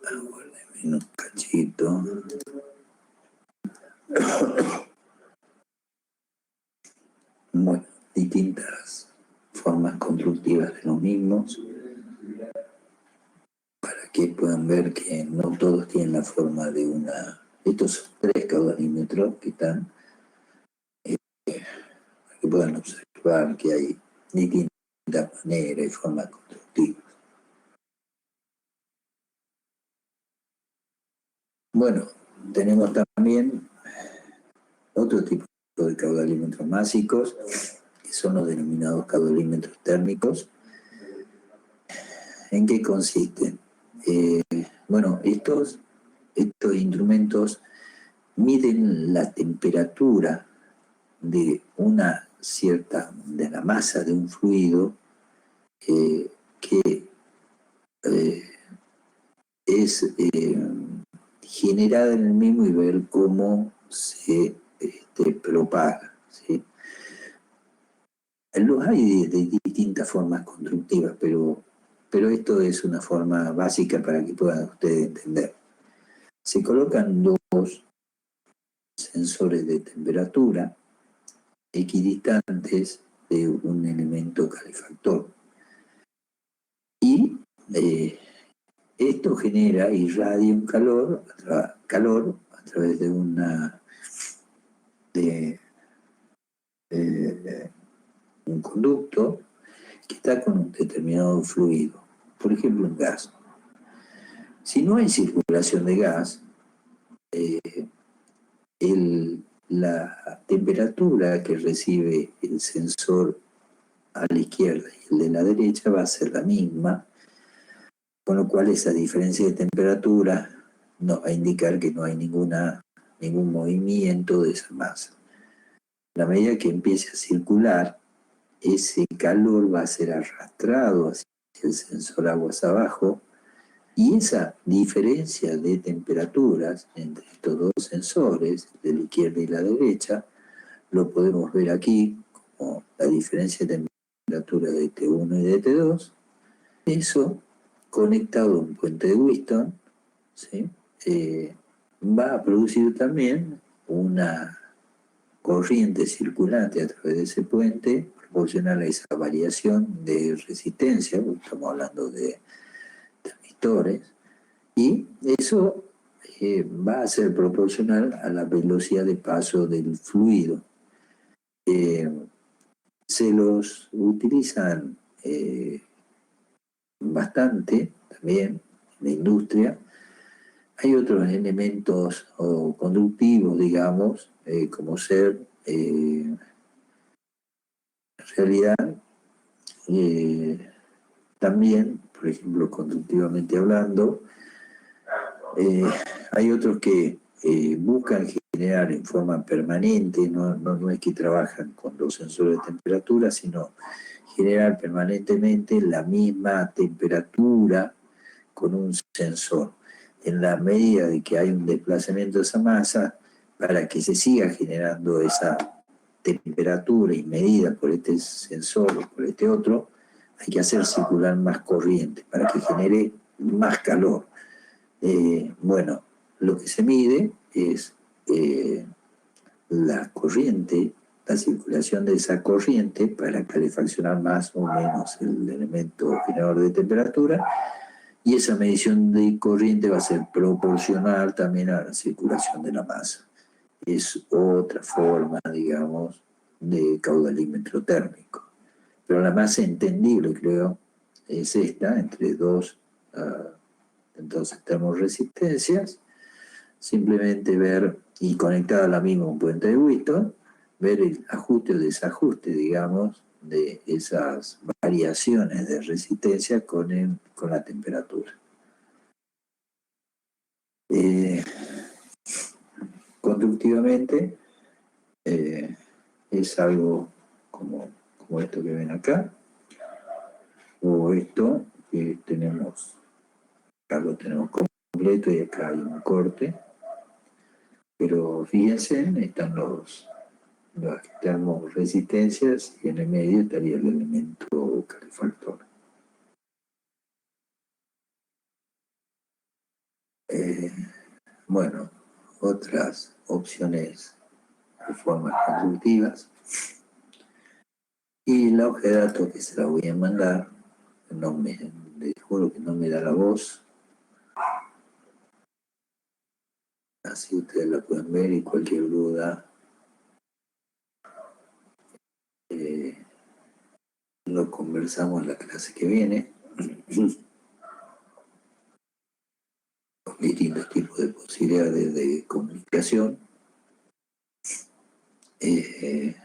aguárdenme un cachito. Bueno, distintas formas constructivas de los mismos, para que puedan ver que no todos tienen la forma de una. Estos son 3 caudalímetros que están, para que puedan observar que hay distintas maneras y formas constructivas. Bueno, tenemos también otro tipo de caudalímetros másicos, que son los denominados caudalímetros térmicos. ¿En qué consisten? Bueno, estos instrumentos miden la temperatura de la masa de un fluido que es generada en el mismo y ver cómo se propaga, ¿sí? Los hay de distintas formas constructivas, pero esto es una forma básica para que puedan ustedes entender. Se colocan 2 sensores de temperatura equidistantes de un elemento calefactor. Y esto genera, irradia un calor a través de un conducto que está con un determinado fluido, por ejemplo un gas. Si no hay circulación de gas, la temperatura que recibe el sensor a la izquierda y el de la derecha va a ser la misma, con lo cual esa diferencia de temperatura nos va a indicar que no hay ningún movimiento de esa masa. A la medida que empiece a circular, ese calor va a ser arrastrado hacia el sensor aguas abajo, y esa diferencia de temperaturas entre estos 2 sensores, de la izquierda y la derecha, lo podemos ver aquí como la diferencia de temperatura de T1 y de T2. Eso, conectado a un puente de Wheatstone, ¿sí? Va a producir también una corriente circulante a través de ese puente, proporcional a esa variación de resistencia, porque estamos hablando de transistores, y eso va a ser proporcional a la velocidad de paso del fluido. Se los utilizan bastante también en la industria. Hay otros elementos conductivos, digamos, como ser, en realidad, también, por ejemplo, conductivamente hablando, hay otros que buscan generar en forma permanente, no es que trabajan con los sensores de temperatura, sino generar permanentemente la misma temperatura con un sensor, en la medida de que hay un desplazamiento de esa masa, para que se siga generando esa temperatura y medida por este sensor o por este otro, hay que hacer circular más corriente para que genere más calor. Bueno, lo que se mide es la corriente, la circulación de esa corriente para calefaccionar más o menos el elemento generador de temperatura, y esa medición de corriente va a ser proporcional también a la circulación de la masa. Es otra forma, digamos, de caudalímetro térmico. Pero la más entendible, creo, es esta, entre dos entonces termoresistencias, simplemente ver, y conectada a la misma un puente de Wheaton, ver el ajuste o desajuste, digamos, de esas variaciones de resistencia con la temperatura. Conductivamente es algo como esto que ven acá, o esto que tenemos, acá lo tenemos completo y acá hay un corte, pero fíjense, están las termoresistencias y en el medio estaría el elemento calefactor. Bueno, otras opciones de formas conductivas. Y la hoja de datos que se la voy a mandar, les juro que no me da la voz. Así ustedes la pueden ver y cualquier duda lo conversamos en la clase que viene. Los distintos tipos de posibilidades de comunicación. Y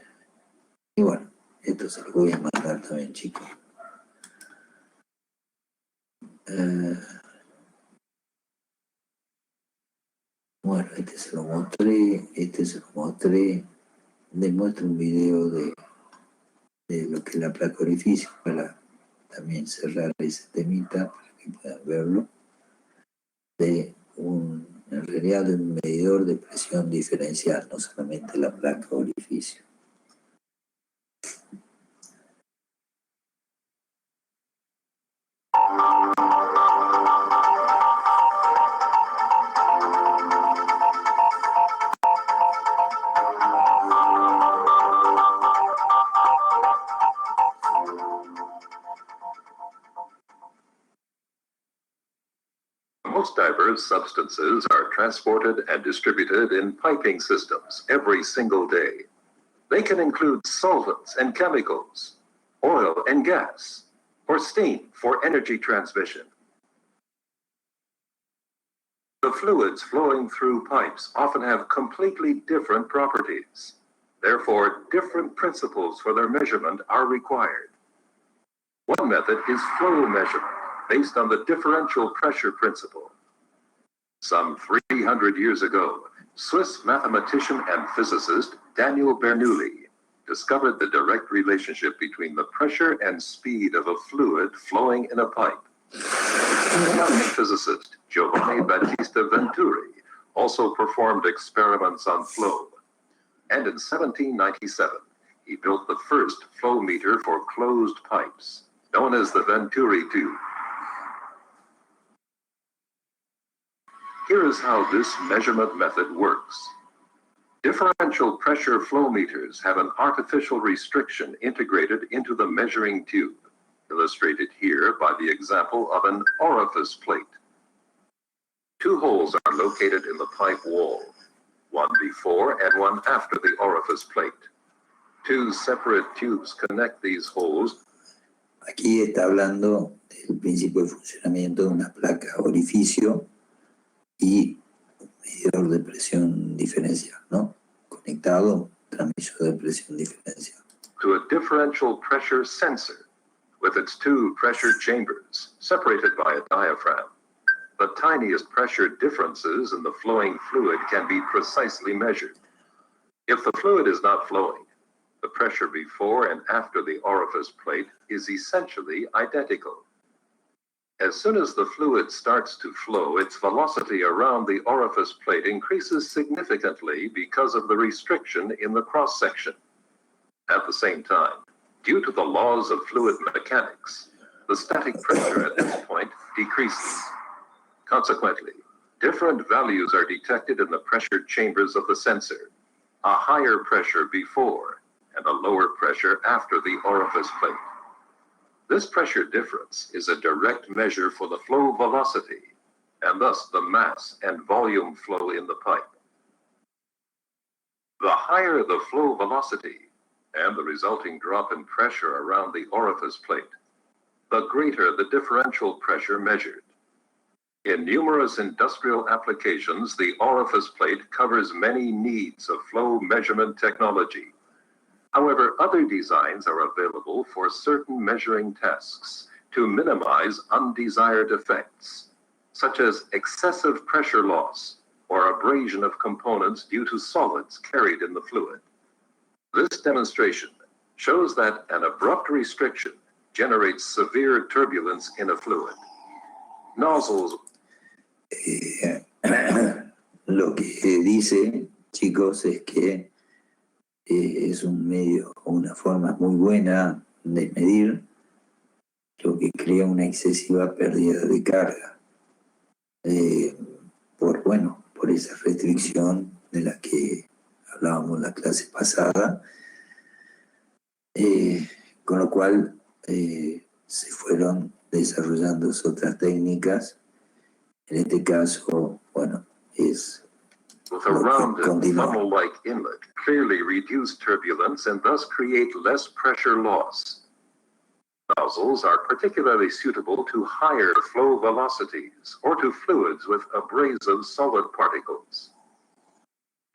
bueno, esto se lo voy a mandar también, chicos. Bueno, este se lo mostré. Les muestro un video de lo que es la placa orificio para también cerrar ese temita para que puedan verlo. En realidad de un medidor de presión diferencial, no solamente la placa orificio. Most diverse substances are transported and distributed in piping systems every single day. They can include solvents and chemicals, oil and gas, or steam for energy transmission. The fluids flowing through pipes often have completely different properties. Therefore, different principles for their measurement are required. One method is flow measurement, based on the differential pressure principle. Some 300 years ago, Swiss mathematician and physicist Daniel Bernoulli discovered the direct relationship between the pressure and speed of a fluid flowing in a pipe. Italian physicist Giovanni Battista Venturi also performed experiments on flow. And in 1797, he built the first flow meter for closed pipes, known as the Venturi tube. Here is how this measurement method works. Differential pressure flow meters have an artificial restriction integrated into the measuring tube, illustrated here by the example of an orifice plate. Two holes are located in the pipe wall, one before and one after the orifice plate. Two separate tubes connect these holes. Aquí está hablando del principio de funcionamiento de una placa orificio y un medidor de presión diferencial, ¿no? Conectado, transmisor de presión diferencial. To a differential pressure sensor with its two pressure chambers separated by a diaphragm. The tiniest pressure differences in the flowing fluid can be precisely measured. If the fluid is not flowing, the pressure before and after the orifice plate is essentially identical. As soon as the fluid starts to flow, its velocity around the orifice plate increases significantly because of the restriction in the cross-section. At the same time, due to the laws of fluid mechanics, the static pressure at this point decreases. Consequently, different values are detected in the pressure chambers of the sensor, a higher pressure before and a lower pressure after the orifice plate. This pressure difference is a direct measure for the flow velocity, and thus the mass and volume flow in the pipe. The higher the flow velocity and the resulting drop in pressure around the orifice plate, the greater the differential pressure measured. In numerous industrial applications, the orifice plate covers many needs of flow measurement technology. However, other designs are available for certain measuring tasks to minimize undesired effects, such as excessive pressure loss or abrasion of components due to solids carried in the fluid. This demonstration shows that an abrupt restriction generates severe turbulence in a fluid. Nozzles. Lo que dice, chicos, es que es un medio o una forma muy buena de medir, lo que crea una excesiva pérdida de carga por esa restricción de la que hablábamos en la clase pasada, con lo cual se fueron desarrollando otras técnicas. En este caso, es with a rounded funnel-like inlet, clearly reduce turbulence and thus create less pressure loss. Nozzles are particularly suitable to higher flow velocities or to fluids with abrasive solid particles.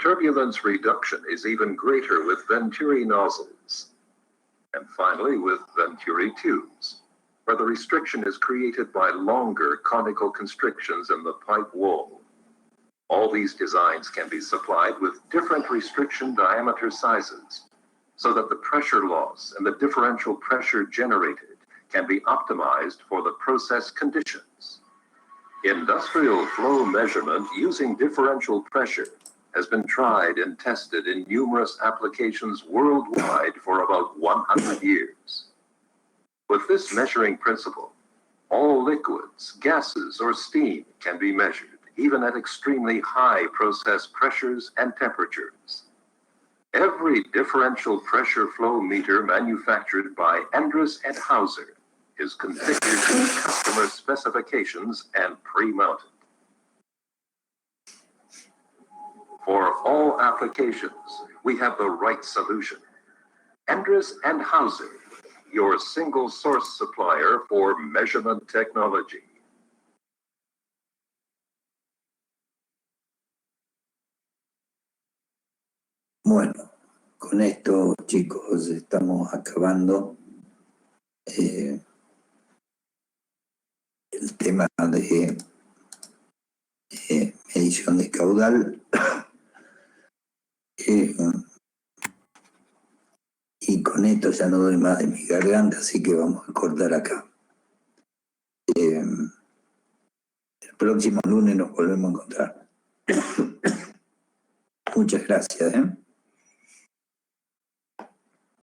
Turbulence reduction is even greater with Venturi nozzles. And finally, with Venturi tubes, where the restriction is created by longer conical constrictions in the pipe wall. All these designs can be supplied with different restriction diameter sizes, so that the pressure loss and the differential pressure generated can be optimized for the process conditions. Industrial flow measurement using differential pressure has been tried and tested in numerous applications worldwide for about 100 years. With this measuring principle, all liquids, gases, or steam can be measured, even at extremely high process pressures and temperatures. Every differential pressure flow meter manufactured by Endress and Hauser is configured to customer specifications and pre-mounted. For all applications, we have the right solution. Endress and Hauser, your single source supplier for measurement technology. Bueno, con esto, chicos, estamos acabando el tema de medición de caudal. Y con esto ya no doy más de mi garganta, así que vamos a cortar acá. El próximo lunes nos volvemos a encontrar. Muchas gracias.